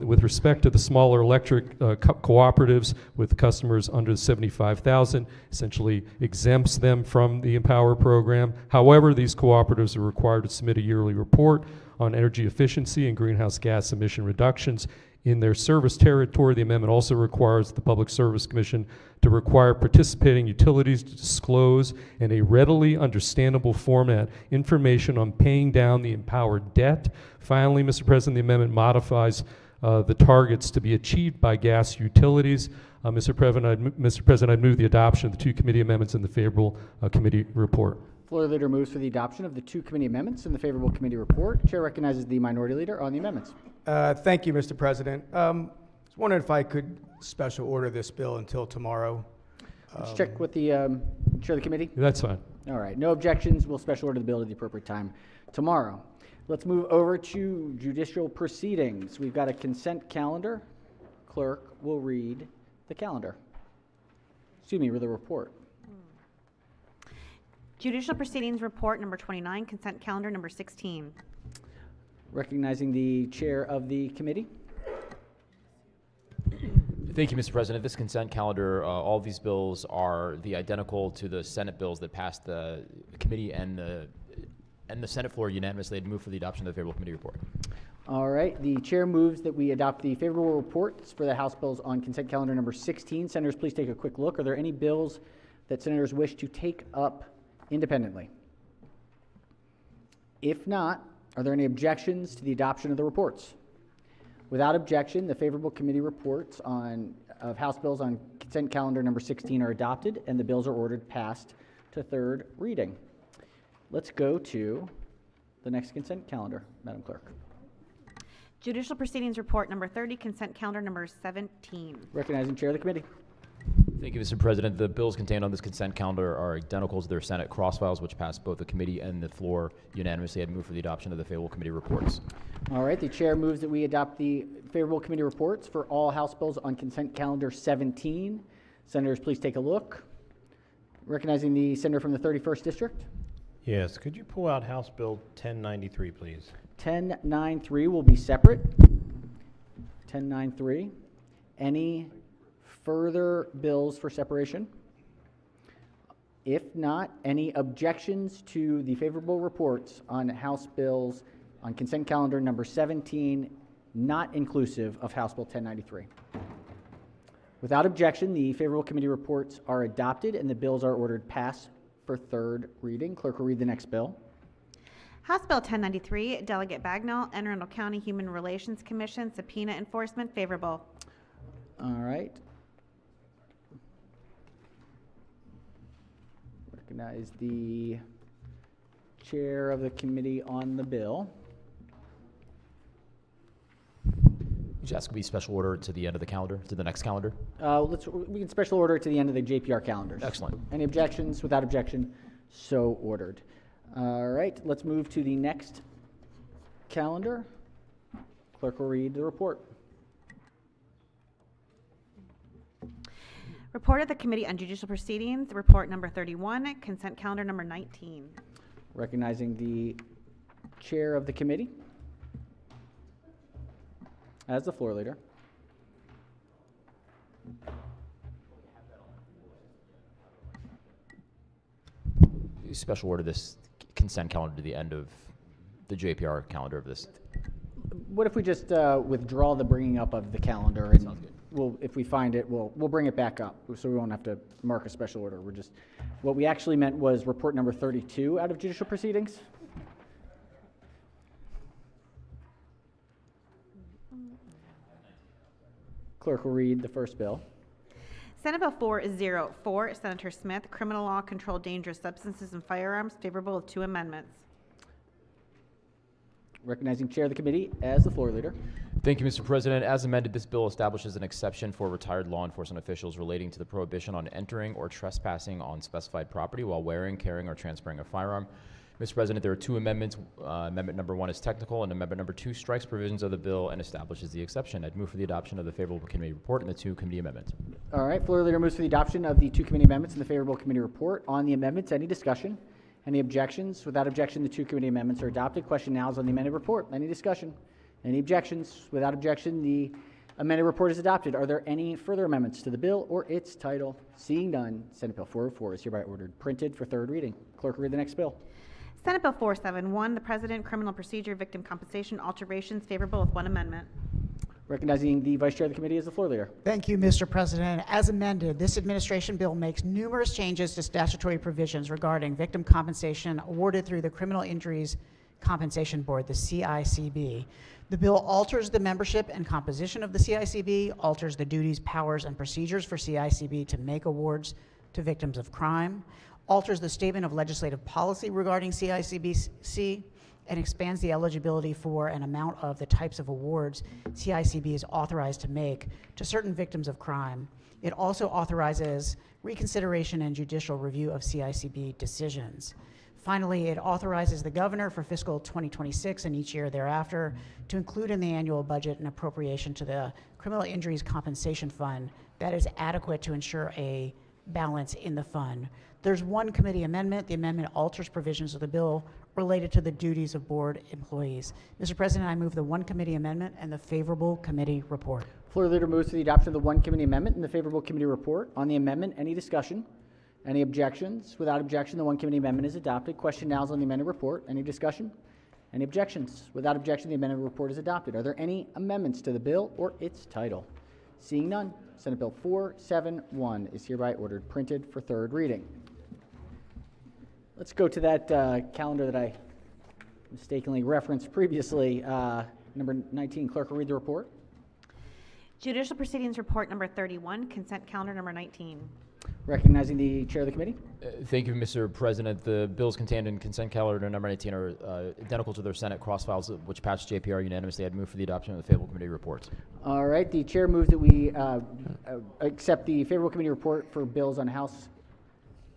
with respect to the smaller electric cooperatives with customers under 75,000, essentially exempts them from the Empower program. However, these cooperatives are required to submit a yearly report on energy efficiency and greenhouse gas emission reductions in their service territory. The amendment also requires the Public Service Commission to require participating utilities to disclose in a readily understandable format information on paying down the Empowered debt. Finally, Mr. President, the amendment modifies the targets to be achieved by gas utilities. Mr. President, I'd move the adoption of the 2 committee amendments in the favorable committee report. Floor leader moves for the adoption of the 2 committee amendments in the favorable committee report. Chair recognizes the minority leader on the amendments. Thank you, Mr. President. I was wondering if I could special order this bill until tomorrow. Let's check with the chair of the committee. That's fine. All right, no objections. We'll special order the bill at the appropriate time tomorrow. Let's move over to judicial proceedings. We've got a consent calendar. Clerk will read the calendar. Excuse me, with the report. Judicial Proceedings Report number 29, Consent Calendar number 16. Recognizing the chair of the committee. Thank you, Mr. President. This consent calendar, all of these bills are identical to the Senate bills that passed the committee and the Senate floor unanimously. They'd move for the adoption of the favorable committee report. All right, the chair moves that we adopt the favorable reports for the House bills on consent calendar number 16. Senators, please take a quick look. Are there any bills that senators wish to take up independently? If not, are there any objections to the adoption of the reports? Without objection, the favorable committee reports of House bills on consent calendar number 16 are adopted, and the bills are ordered passed to third reading. Let's go to the next consent calendar, Madam Clerk. Judicial Proceedings Report number 30, Consent Calendar number 17. Recognizing chair of the committee. Thank you, Mr. President. The bills contained on this consent calendar are identical to their Senate cross-files, which passed both the committee and the floor unanimously. I'd move for the adoption of the favorable committee reports. All right, the chair moves that we adopt the favorable committee reports for all House bills on consent calendar 17. Senators, please take a look. Recognizing the senator from the 31st District. Yes, could you pull out House Bill 1093, please? 1093 will be separate. 1093. Any further bills for separation? If not, any objections to the favorable reports on House bills on consent calendar number 17, not inclusive of House Bill 1093? Without objection, the favorable committee reports are adopted and the bills are ordered pass for third reading. Clerk will read the next bill. House Bill 1093, Delegate Bagnall, Anne Arundel County Human Relations Commission, subpoena enforcement, favorable. All right. Recognize the chair of the committee on the bill. Just ask to be special order to the end of the calendar, to the next calendar. We can special order to the end of the JPR calendars. Excellent. Any objections? Without objection, so ordered. All right, let's move to the next calendar. Clerk will read the report. Report of the Committee on Judicial Proceedings, report number 31, consent calendar number 19. Recognizing the chair of the committee as the floor leader. Special order this consent calendar to the end of the JPR calendar of this. What if we just withdraw the bringing up of the calendar, and we'll, if we find it, we'll bring it back up, so we won't have to mark a special order. We're just, what we actually meant was report number 32 out of judicial proceedings. Clerk will read the first bill. Senate Bill 404, Senator Smith, Criminal Law, Controlled Dangerous Substances and Firearms, favorable with 2 amendments. Recognizing chair of the committee as the floor leader. Thank you, Mr. President. As amended, this bill establishes an exception for retired law enforcement officials relating to the prohibition on entering or trespassing on specified property while wearing, carrying, or transferring a firearm. Mr. President, there are 2 amendments. Amendment number 1 is technical, and amendment number 2 strikes provisions of the bill and establishes the exception. I'd move for the adoption of the favorable committee report and the 2 committee amendments. All right, floor leader moves for the adoption of the 2 committee amendments and the favorable committee report. On the amendments, any discussion? Any objections? Without objection, the 2 committee amendments are adopted. Question now is on the amended report. Any discussion? Any objections? Without objection, the amended report is adopted. Are there any further amendments to the bill or its title? Seeing none, Senate Bill 404 is hereby ordered printed for third reading. Clerk will read the next bill. Senate Bill 471, the President Criminal Procedure Victim Compensation Alterations, favorable with 1 amendment. Recognizing the vice chair of the committee as the floor leader. Thank you, Mr. President. As amended, this administration bill makes numerous changes to statutory provisions regarding victim compensation awarded through the Criminal Injuries Compensation Board, the CICB. The bill alters the membership and composition of the CICB, alters the duties, powers, and procedures for CICB to make awards to victims of crime, alters the statement of legislative policy regarding CICBC, and expands the eligibility for an amount of the types of awards CICB is authorized to make to certain victims of crime. It also authorizes reconsideration and judicial review of CICB decisions. Finally, it authorizes the governor for fiscal 2026 and each year thereafter to include in the annual budget an appropriation to the Criminal Injuries Compensation Fund that is adequate to ensure a balance in the fund. There's 1 committee amendment. The amendment alters provisions of the bill related to the duties of board employees. Mr. President, I move the 1 committee amendment and the favorable committee report. Floor leader moves to the adoption of the 1 committee amendment and the favorable committee report. On the amendment, any discussion? Any objections? Without objection, the 1 committee amendment is adopted. Question now is on the amended report. Any discussion? Any objections? Without objection, the amended report is adopted. Are there any amendments to the bill or its title? Seeing none, Senate Bill 471 is hereby ordered printed for third reading. Let's go to that calendar that I mistakenly referenced previously. Number 19, clerk will read the report. Judicial Proceedings Report number 31, consent calendar number 19. Recognizing the chair of the committee. Thank you, Mr. President. The bills contained in consent calendar number 19 are identical to their Senate cross files, which passed JPR unanimously. I'd move for the adoption of the favorable committee reports. All right, the chair moves that we accept the favorable committee report for bills on House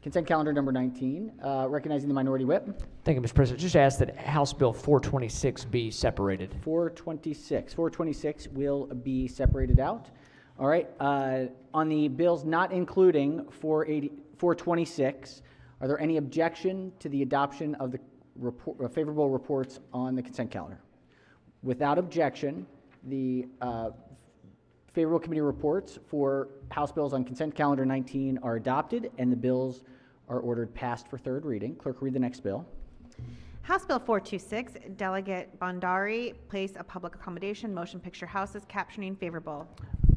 consent calendar number 19. Recognizing the minority whip. Thank you, Mr. President. Just ask that House Bill 426 be separated. 426 will be separated out. All right, on the bills not including 426, are there any objection to the adoption of the favorable reports on the consent calendar? Without objection, the Favorable committee reports for House bills on consent calendar 19 are adopted, and the bills are ordered passed for third reading. Clerk, read the next bill. House Bill 426, Delegate Bhandari, place of public accommodation, motion picture houses, captioning favorable.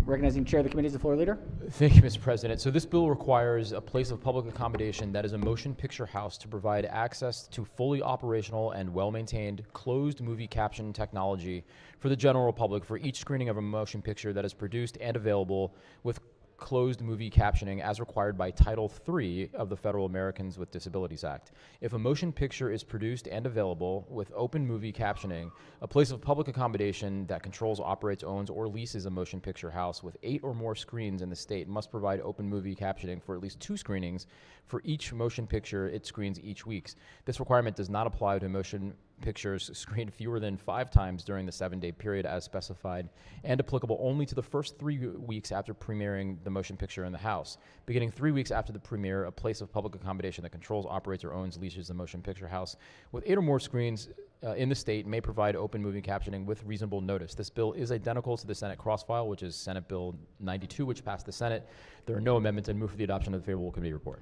Recognizing Chair of the Committee is the floor leader. Thank you, Mr. President. So this bill requires a place of public accommodation that is a motion picture house to provide access to fully operational and well-maintained closed movie caption technology for the general public for each screening of a motion picture that is produced and available with closed movie captioning as required by Title III of the Federal Americans with Disabilities Act. If a motion picture is produced and available with open movie captioning, a place of public accommodation that controls, operates, owns, or leases a motion picture house with 8 or more screens in the state must provide open movie captioning for at least 2 screenings for each motion picture it screens each week. This requirement does not apply to motion pictures screened fewer than 5 times during the 7-day period as specified, and applicable only to the first 3 weeks after premiering the motion picture in the house. Beginning 3 weeks after the premiere, a place of public accommodation that controls, operates, or owns, leases the motion picture house with 8 or more screens in the state may provide open movie captioning with reasonable notice. This bill is identical to the Senate cross-file, which is Senate Bill 92, which passed the Senate. There are no amendments, and move for the adoption of the favorable committee report.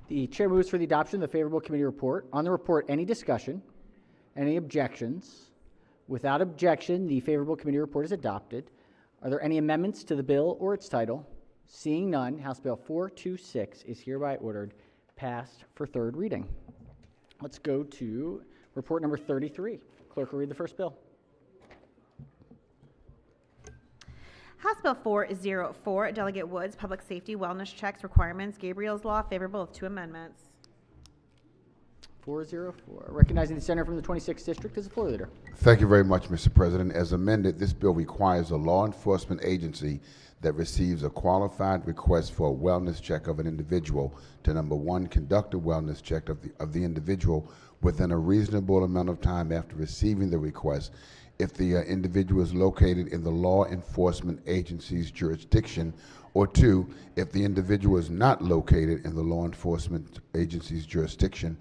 The chair moves for the adoption of the favorable committee report. On the report, any discussion? Any objections? Without objection, the favorable committee report is adopted. Are there any amendments to the bill or its title? Seeing none, House Bill 426 is hereby ordered passed for third reading. Let's go to report number 33. Clerk will read the first bill. House Bill 404, Delegate Woods, public safety wellness checks requirements, Gabriel's Law, favorable of 2 amendments. 404. Recognizing the senator from the 26th district as the floor leader. Thank you very much, Mr. President. As amended, this bill requires a law enforcement agency that receives a qualified request for a wellness check of an individual to, number 1, conduct a wellness check of the individual within a reasonable amount of time after receiving the request if the individual is located in the law enforcement agency's jurisdiction, or 2, if the individual is not located in the law enforcement agency's jurisdiction,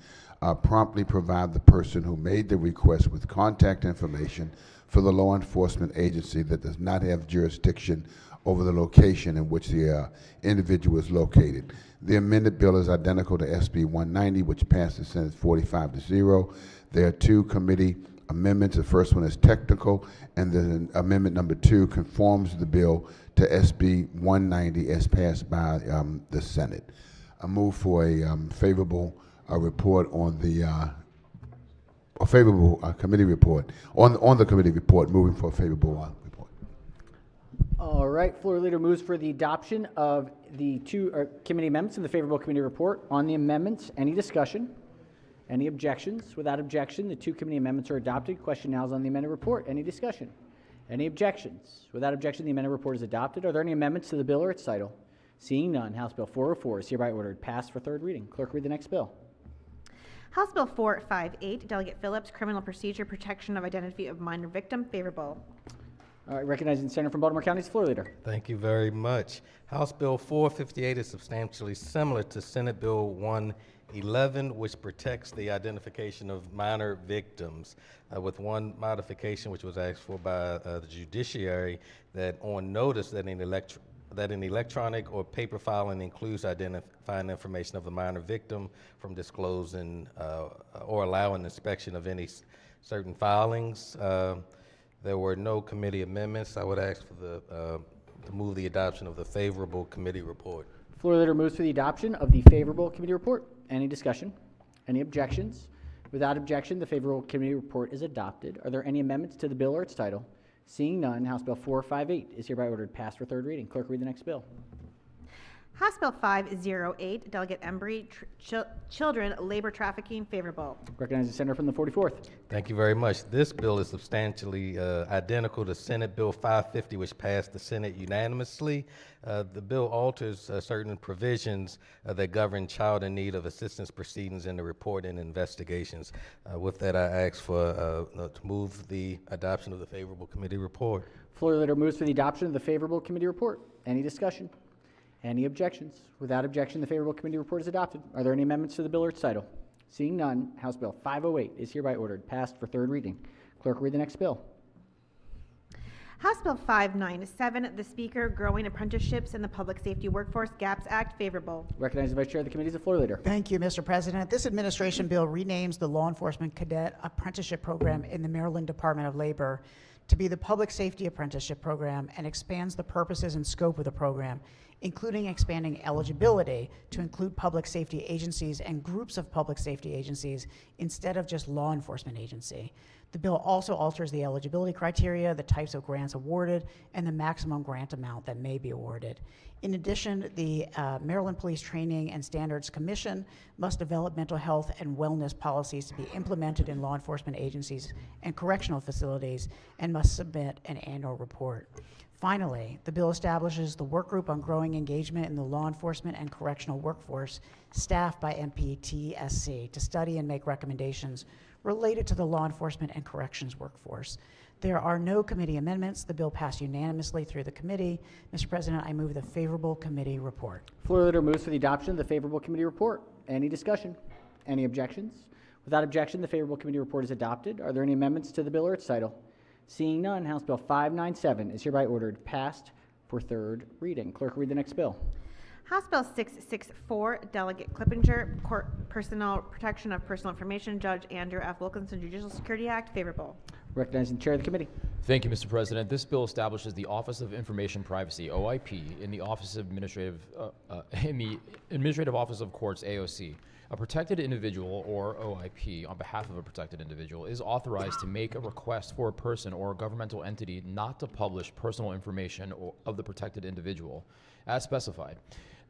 promptly provide the person who made the request with contact information for the law enforcement agency that does not have jurisdiction over the location in which the individual is located. The amended bill is identical to SB 190, which passed the Senate 45-0. There are 2 committee amendments. The first one is technical, and then amendment number 2 conforms the bill to SB 190 as passed by the Senate. I move for a favorable report on the a favorable committee report on the committee report. Moving for a favorable report. All right, floor leader moves for the adoption of the 2 committee amendments in the favorable committee report. On the amendments, any discussion? Any objections? Without objection, the 2 committee amendments are adopted. Question now is on the amended report. Any discussion? Any objections? Without objection, the amended report is adopted. Are there any amendments to the bill or its title? Seeing none, House Bill 404 is hereby ordered passed for third reading. Clerk, read the next bill. House Bill 458, Delegate Phillips, criminal procedure, protection of identity of minor victim, favorable. All right, recognizing the senator from Baltimore County's floor leader. Thank you very much. House Bill 458 is substantially similar to Senate Bill 111, which protects the identification of minor victims, with one modification which was asked for by the judiciary, that on notice that an electronic or paper filing includes identifying information of the minor victim from disclosing or allowing inspection of any certain filings. There were no committee amendments. I would ask for to move the adoption of the favorable committee report. Floor leader moves for the adoption of the favorable committee report. Any discussion? Any objections? Without objection, the favorable committee report is adopted. Are there any amendments to the bill or its title? Seeing none, House Bill 458 is hereby ordered passed for third reading. Clerk, read the next bill. House Bill 508, Delegate Embry, children labor trafficking, favorable. Recognize the senator from the 44th. Thank you very much. This bill is substantially identical to Senate Bill 550, which passed the Senate unanimously. The bill alters certain provisions that govern child in need of assistance proceedings in the report and investigations. With that, I ask for to move the adoption of the favorable committee report. Floor leader moves for the adoption of the favorable committee report. Any discussion? Any objections? Without objection, the favorable committee report is adopted. Are there any amendments to the bill or its title? Seeing none, House Bill 508 is hereby ordered passed for third reading. Clerk, read the next bill. House Bill 597, the Speaker, Growing Apprenticeships in the Public Safety Workforce Gaps Act, favorable. Recognize the Vice Chair of the Committee as the floor leader. Thank you, Mr. President. This administration bill renames the Law Enforcement Cadet Apprenticeship Program in the Maryland Department of Labor to be the Public Safety Apprenticeship Program and expands the purposes and scope of the program, including expanding eligibility to include public safety agencies and groups of public safety agencies instead of just law enforcement agency. The bill also alters the eligibility criteria, the types of grants awarded, and the maximum grant amount that may be awarded. In addition, the Maryland Police Training and Standards Commission must develop mental health and wellness policies to be implemented in law enforcement agencies and correctional facilities and must submit an annual report. Finally, the bill establishes the work group on growing engagement in the law enforcement and correctional workforce staffed by MPTSC to study and make recommendations related to the law enforcement and corrections workforce. There are no committee amendments. The bill passed unanimously through the committee. Mr. President, I move the favorable committee report. Floor leader moves for the adoption of the favorable committee report. Any discussion? Any objections? Without objection, the favorable committee report is adopted. Are there any amendments to the bill or its title? Seeing none, House Bill 597 is hereby ordered passed for third reading. Clerk, read the next bill. House Bill 664, Delegate Clippinger, Court Personnel Protection of Personal Information, Judge Andrew F. Wilkinson Judicial Security Act, favorable. Recognizing the Chair of the Committee. Thank you, Mr. President. This bill establishes the Office of Information Privacy, OIP, in the Office of in the Administrative Office of Courts, AOC. A protected individual, or OIP, on behalf of a protected individual, is authorized to make a request for a person or a governmental entity not to publish personal information of the protected individual, as specified.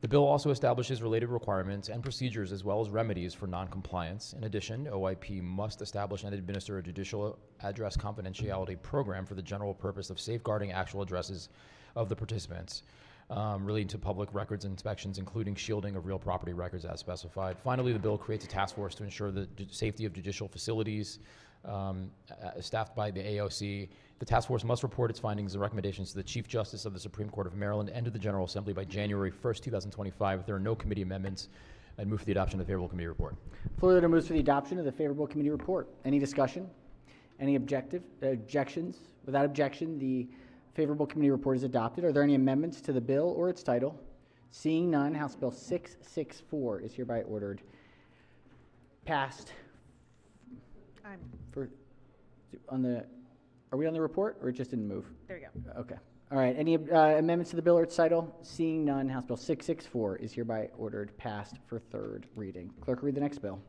The bill also establishes related requirements and procedures as well as remedies for noncompliance. In addition, OIP must establish and administer a judicial address confidentiality program for the general purpose of safeguarding actual addresses of the participants, relating to public records inspections, including shielding of real property records as specified. Finally, the bill creates a task force to ensure the safety of judicial facilities staffed by the AOC. The task force must report its findings and recommendations to the Chief Justice of the Supreme Court of Maryland and to the General Assembly by January 1st, 2025. If there are no committee amendments, I'd move for the adoption of the favorable committee report. Floor leader moves for the adoption of the favorable committee report. Any discussion? Any objections? Without objection, the favorable committee report is adopted. Are there any amendments to the bill or its title? Seeing none, House Bill 664 is hereby ordered passed. Are we on the report, or it just didn't move? There you go. Okay. All right. Any amendments to the bill or its title? Seeing none, House Bill 664 is hereby ordered passed for third reading. Clerk, read the next bill.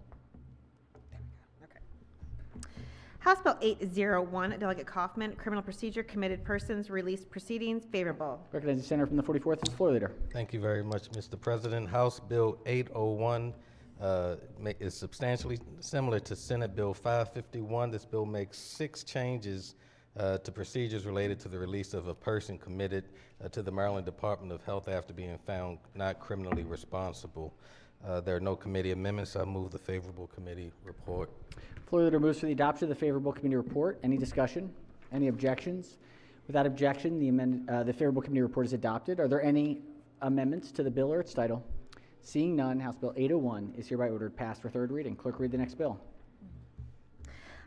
House Bill 801, Delegate Kaufman, Criminal Procedure, Committed Persons, Release Proceedings, favorable. Recognize the senator from the 44th is the floor leader. Thank you very much, Mr. President. House Bill 801 is substantially similar to Senate Bill 551. This bill makes 6 changes to procedures related to the release of a person committed to the Maryland Department of Health after being found not criminally responsible. There are no committee amendments. I move the favorable committee report. Floor leader moves for the adoption of the favorable committee report. Any discussion? Any objections? Without objection, the favorable committee report is adopted. Are there any amendments to the bill or its title? Seeing none, House Bill 801 is hereby ordered passed for third reading. Clerk, read the next bill.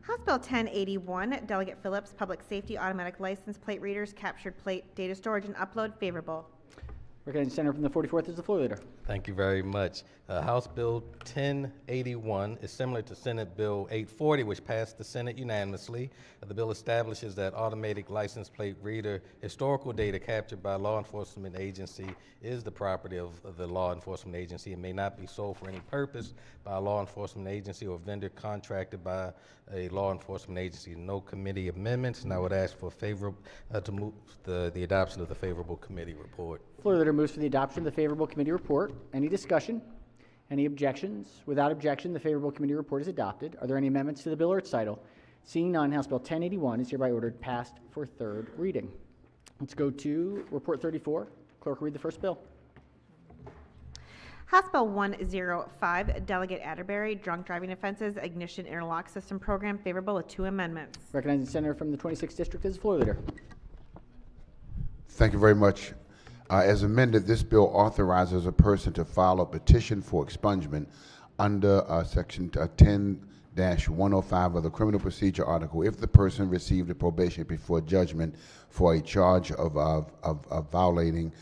House Bill 1081, Delegate Phillips, Public Safety Automatic License Plate Readers, Captured Plate Data Storage and Upload, favorable. Recognizing the senator from the 44th is the floor leader. Thank you very much. House Bill 1081 is similar to Senate Bill 840, which passed the Senate unanimously. The bill establishes that automatic license plate reader historical data captured by a law enforcement agency is the property of the law enforcement agency and may not be sold for any purpose by a law enforcement agency or vendor contracted by a law enforcement agency. No committee amendments, and I would ask for to move the adoption of the favorable committee report. Floor leader moves for the adoption of the favorable committee report. Any discussion? Any objections? Without objection, the favorable committee report is adopted. Are there any amendments to the bill or its title? Seeing none, House Bill 1081 is hereby ordered passed for third reading. Let's go to Report 34. Clerk, read the first bill. House Bill 105, Delegate Atterbury, Drunk Driving Offenses, Ignition Interlock System Program, favorable with 2 amendments. Recognizing the senator from the 26th district is the floor leader. Thank you very much. As amended, this bill authorizes a person to file a petition for expungement under Section 105 of the Criminal Procedure Article if the person received a probation before judgment for a charge of violating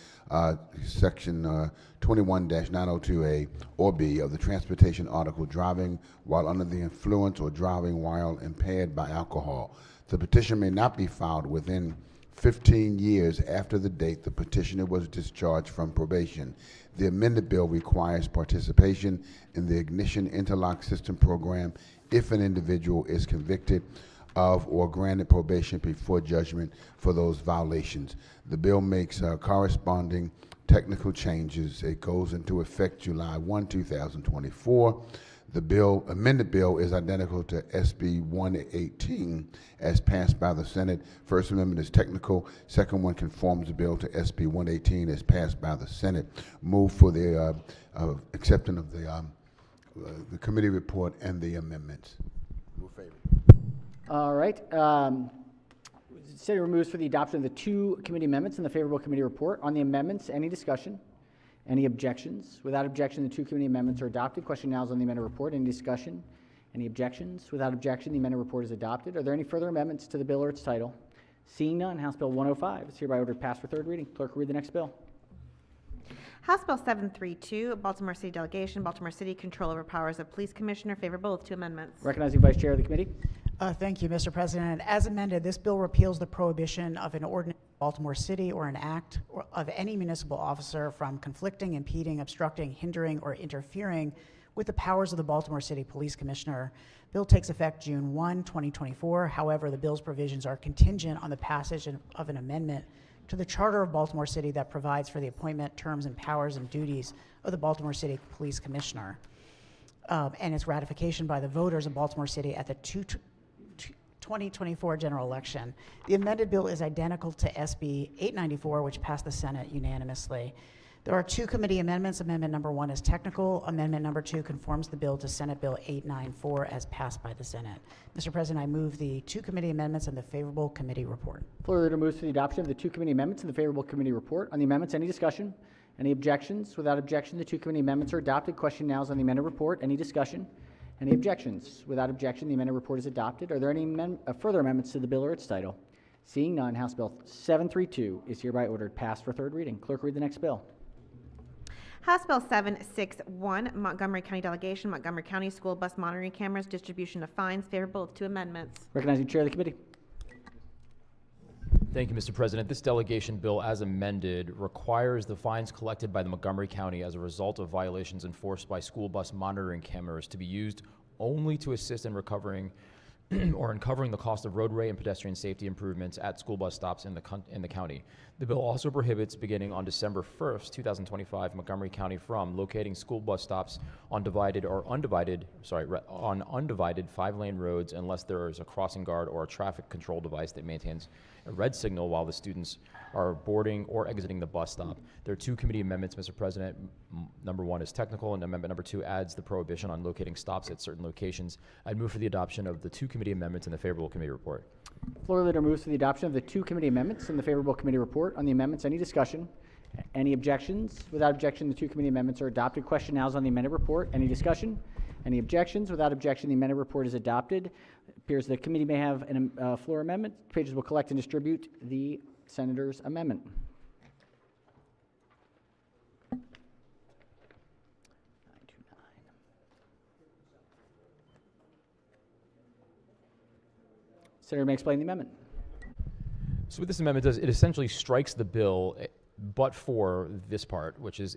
Section 21-902A or B of the Transportation Article, driving while under the influence or driving while impaired by alcohol. The petition may not be filed within 15 years after the date the petitioner was discharged from probation. The amended bill requires participation in the Ignition Interlock System program if an individual is convicted of or granted probation before judgment for those violations. The bill makes corresponding technical changes. It goes into effect July 1, 2024. The amended bill is identical to SB 118 as passed by the Senate. First Amendment is technical. Second one conforms the bill to SB 118 as passed by the Senate. Move for the acceptance of the committee report and the amendments. Move favor. All right. Senator moves for the adoption of the two committee amendments and the favorable committee report. On the amendments, any discussion? Any objections? Without objection, the two committee amendments are adopted. Question now is on the amended report. Any discussion? Any objections? Without objection, the amended report is adopted. Are there any further amendments to the bill or its title? Seeing none, House Bill 105 is hereby ordered passed for third reading. Clerk will read the next bill. House Bill 732, Baltimore City Delegation, Baltimore City Control over Powers of Police Commissioner, favorable with two amendments. Recognizing Vice Chair of the committee. Thank you, Mr. President. As amended, this bill repeals the prohibition of an ordinance in Baltimore City or an act of any municipal officer from conflicting, impeding, obstructing, hindering, or interfering with the powers of the Baltimore City Police Commissioner. Bill takes effect June 1, 2024. However, the bill's provisions are contingent on the passage of an amendment to the Charter of Baltimore City that provides for the appointment, terms, and powers and duties of the Baltimore City Police Commissioner and its ratification by the voters of Baltimore City at the 2024 general election. The amended bill is identical to SB 894, which passed the Senate unanimously. There are two committee amendments. Amendment number 1 is technical. Amendment number 2 conforms the bill to Senate Bill 894 as passed by the Senate. Mr. President, I move the two committee amendments and the favorable committee report. Floor leader moves for the adoption of the two committee amendments and the favorable committee report. On the amendments, any discussion? Any objections? Without objection, the two committee amendments are adopted. Question now is on the amended report. Any discussion? Any objections? Without objection, the amended report is adopted. Are there any further amendments to the bill or its title? Seeing none, House Bill 732 is hereby ordered passed for third reading. Clerk, read the next bill. House Bill 761, Montgomery County Delegation, Montgomery County School Bus Monitoring Cameras, Distribution of Fines, favorable with two amendments. Recognizing Chair of the committee. Thank you, Mr. President. This delegation bill, as amended, requires the fines collected by the Montgomery County as a result of violations enforced by school bus monitoring cameras to be used only to assist in recovering or in covering the cost of roadway and pedestrian safety improvements at school bus stops in the county. The bill also prohibits, beginning on December 1st, 2025, Montgomery County from locating school bus stops on undivided 5-lane roads unless there is a crossing guard or a traffic control device that maintains a red signal while the students are boarding or exiting the bus stop. There are two committee amendments, Mr. President. Number 1 is technical, and amendment number 2 adds the prohibition on locating stops at certain locations. I'd move for the adoption of the two committee amendments and the favorable committee report. Floor leader moves for the adoption of the two committee amendments and the favorable committee report. On the amendments, any discussion? Any objections? Without objection, the two committee amendments are adopted. Question now is on the amended report. Any discussion? Any objections? Without objection, the amended report is adopted. It appears the committee may have a floor amendment. Pages will collect and distribute the senator's amendment. Senator may explain the amendment. So what this amendment does, it essentially strikes the bill, but for this part, which is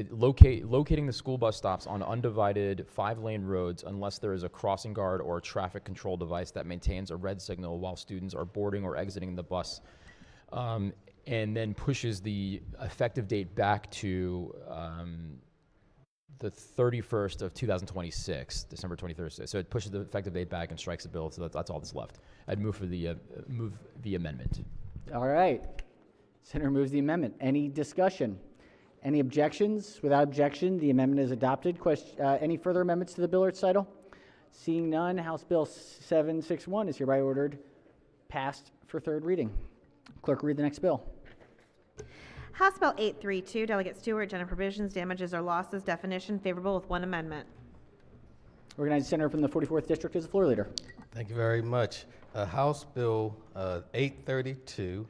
locating the school bus stops on undivided 5-lane roads unless there is a crossing guard or a traffic control device that maintains a red signal while students are boarding or exiting the bus, and then pushes the effective date back to the 31st of 2026, December 23rd. So it pushes the effective date back and strikes the bill. So that's all that's left. I'd move for the amendment. All right. Senator moves the amendment. Any discussion? Any objections? Without objection, the amendment is adopted. Any further amendments to the bill or its title? Seeing none, House Bill 761 is hereby ordered passed for third reading. Clerk, read the next bill. House Bill 832, Delegate Stewart, General Provisions, Damages or Losses Definition, favorable with one amendment. Organizing Senator from the 44th District is the floor leader. Thank you very much. House Bill 832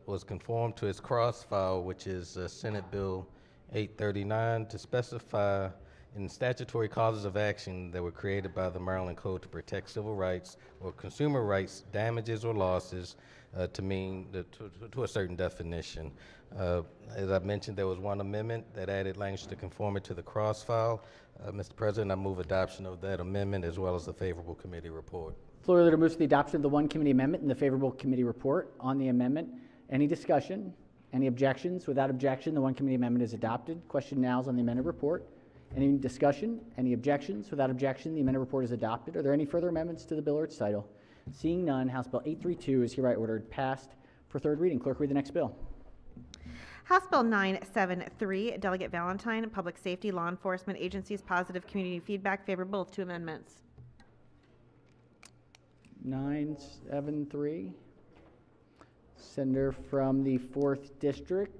was conformed to its cross-file, which is Senate Bill 839, to specify in statutory causes of action that were created by the Maryland Code to protect civil rights or consumer rights damages or losses to a certain definition. As I mentioned, there was one amendment that added language to conform it to the cross-file. Mr. President, I move adoption of that amendment as well as the favorable committee report. Floor leader moves for the adoption of the one committee amendment and the favorable committee report. On the amendment, any discussion? Any objections? Without objection, the one committee amendment is adopted. Question now is on the amended report. Any discussion? Any objections? Without objection, the amended report is adopted. Are there any further amendments to the bill or its title? Seeing none, House Bill 832 is hereby ordered passed for third reading. Clerk, read the next bill. House Bill 973, Delegate Valentine, Public Safety, Law Enforcement Agencies, Positive Community Feedback, favorable with 2 amendments. 973. Senator from the 4th District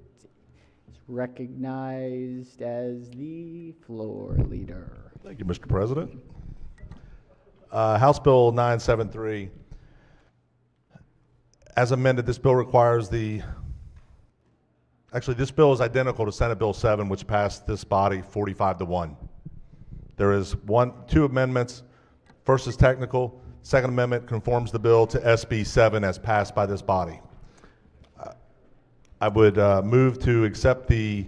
is recognized as the floor leader. Thank you, Mr. President. House Bill 973. As amended, this bill requires this bill is identical to Senate Bill 7, which passed this body 45-1. There is two amendments. First is technical. Second amendment conforms the bill to SB 7 as passed by this body. I would move to accept the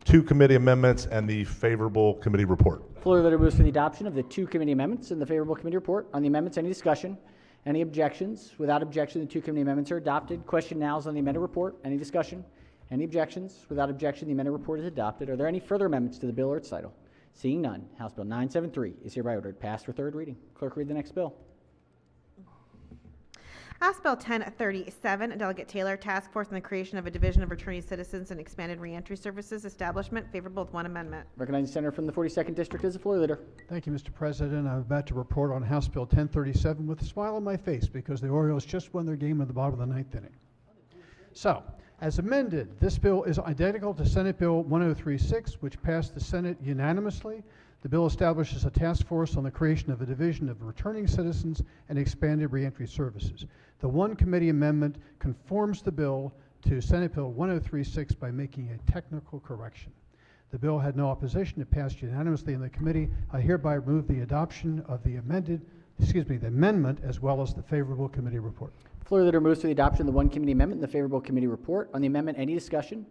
2 committee amendments and the favorable committee report. Floor leader moves for the adoption of the 2 committee amendments and the favorable committee report. On the amendments, any discussion? Any objections? Without objection, the 2 committee amendments are adopted. Question now is on the amended report. Any discussion? Any objections? Without objection, the amended report is adopted. Are there any further amendments to the bill or its title? Seeing none, House Bill 973 is hereby ordered passed for third reading. Clerk, read the next bill. House Bill 1037, Delegate Taylor, Task Force on the Creation of a Division of Returning Citizens and Expanded Reentry Services Establishment, favorable with 1 amendment. Recognizing Senator from the 42nd District is the floor leader. Thank you, Mr. President. I'm about to report on House Bill 1037 with a smile on my face because the Orioles just won their game in the bottom of the 9th inning. So, as amended, this bill is identical to Senate Bill 1036, which passed the Senate unanimously. The bill establishes a task force on the creation of a division of returning citizens and expanded reentry services. The one committee amendment conforms the bill to Senate Bill 1036 by making a technical correction. The bill had no opposition. It passed unanimously in the committee. I hereby move the adoption of the amendment as well as the favorable committee report. Floor leader moves for the adoption of the one committee amendment and the favorable committee report. On the amendment, any discussion?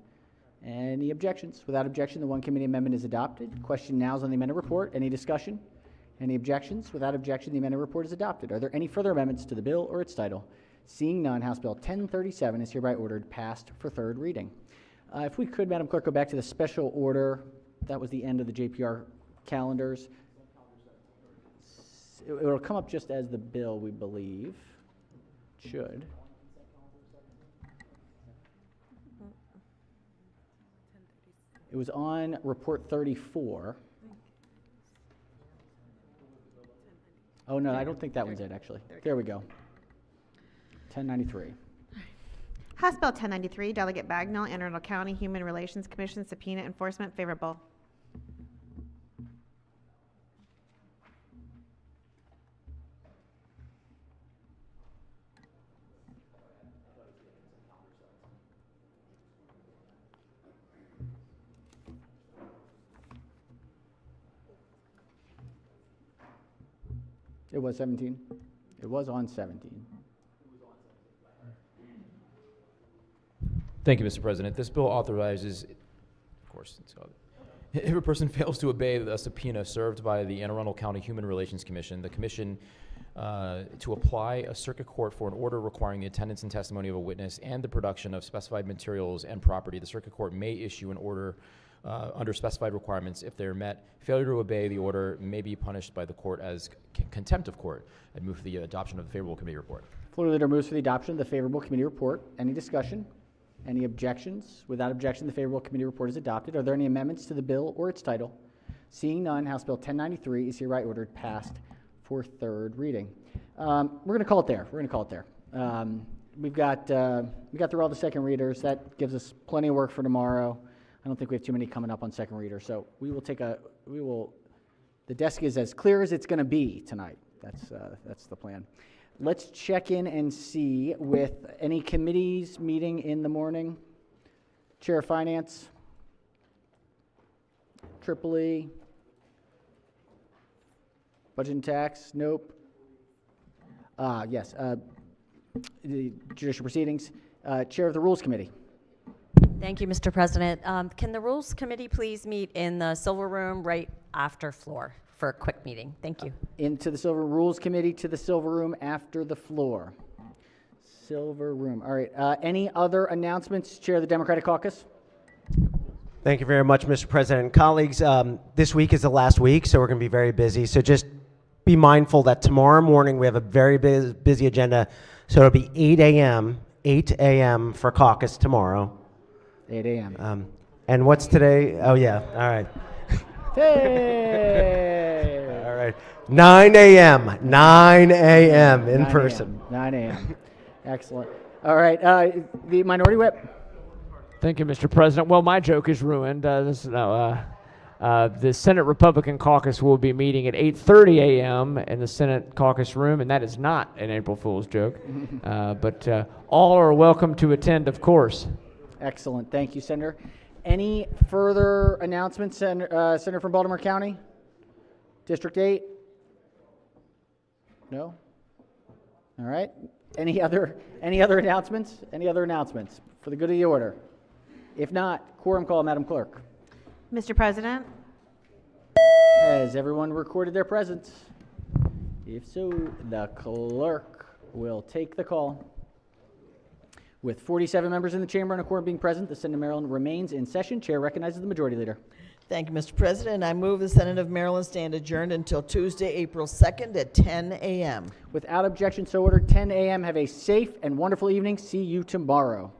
Any objections? Without objection, the one committee amendment is adopted. Question now is on the amended report. Any discussion? Any objections? Without objection, the amended report is adopted. Are there any further amendments to the bill or its title? Seeing none, House Bill 1037 is hereby ordered passed for third reading. If we could, Madam Clerk, go back to the special order. That was the end of the JPR calendars. It will come up just as the bill, we believe. It should. It was on report 34. Oh, no, I don't think that one's it, actually. There we go. 1093. House Bill 1093, Delegate Bagnall, Anne Arundel County Human Relations Commission subpoena enforcement, favorable. It was 17. It was on 17. Thank you, Mr. President. This bill authorizes, of course, if a person fails to obey a subpoena served by the Anne Arundel County Human Relations Commission, the commission to apply a circuit court for an order requiring the attendance and testimony of a witness and the production of specified materials and property. The circuit court may issue an order under specified requirements. If they're met, failure to obey the order may be punished by the court as contempt of court. I'd move for the adoption of the favorable committee report. Floor leader moves for the adoption of the favorable committee report. Any discussion? Any objections? Without objection, the favorable committee report is adopted. Are there any amendments to the bill or its title? Seeing none, House Bill 1093 is hereby ordered passed for third reading. We're going to call it there. We got through all the second readers. That gives us plenty of work for tomorrow. I don't think we have too many coming up on second reader. So the The desk is as clear as it's going to be tonight. That's the plan. Let's check in and see with any committees meeting in the morning. Chair of Finance, Tripoli, Budget and Tax, nope. Yes, the Judicial Proceedings, Chair of the Rules Committee. Thank you, Mr. President. Can the Rules Committee please meet in the Silver Room right after floor for a quick meeting? Thank you. Into the Silver Rules Committee to the Silver Room after the floor. Silver Room. All right. Any other announcements? Chair of the Democratic Caucus. Thank you very much, Mr. President. Colleagues, this week is the last week, so we're going to be very busy. So just be mindful that tomorrow morning we have a very busy agenda. So it'll be 8 a.m. for caucus tomorrow. 8 a.m. And what's today? Oh, yeah. All right. Hey! All right. 9 a.m. 9 a.m. in 9 person. 9 a.m. Excellent. All right. The Minority Whip. Thank you, Mr. President. Well, my joke is ruined. The Senate Republican Caucus will be meeting at 8:30 a.m. in the Senate Caucus Room, and that is not an April Fool's joke. But all are welcome to attend, of course. Excellent. Thank you, Senator. Any further announcements, Senator from Baltimore County? District 8? No? All right. Any other announcements? Any other announcements for the good of the order? If not, quorum call, Madam Clerk. Mr. President? Has everyone recorded their presence? If so, the clerk will take the call. With 47 members in the chamber and a quorum being present, the Senate of Maryland remains in session. Chair recognizes the Majority Leader. Thank you, Mr. President. I move the Senate of Maryland stand adjourned until Tuesday, April 2nd at 10 a.m. Without objection, so ordered. 10 a.m. Have a safe and wonderful evening. See you tomorrow.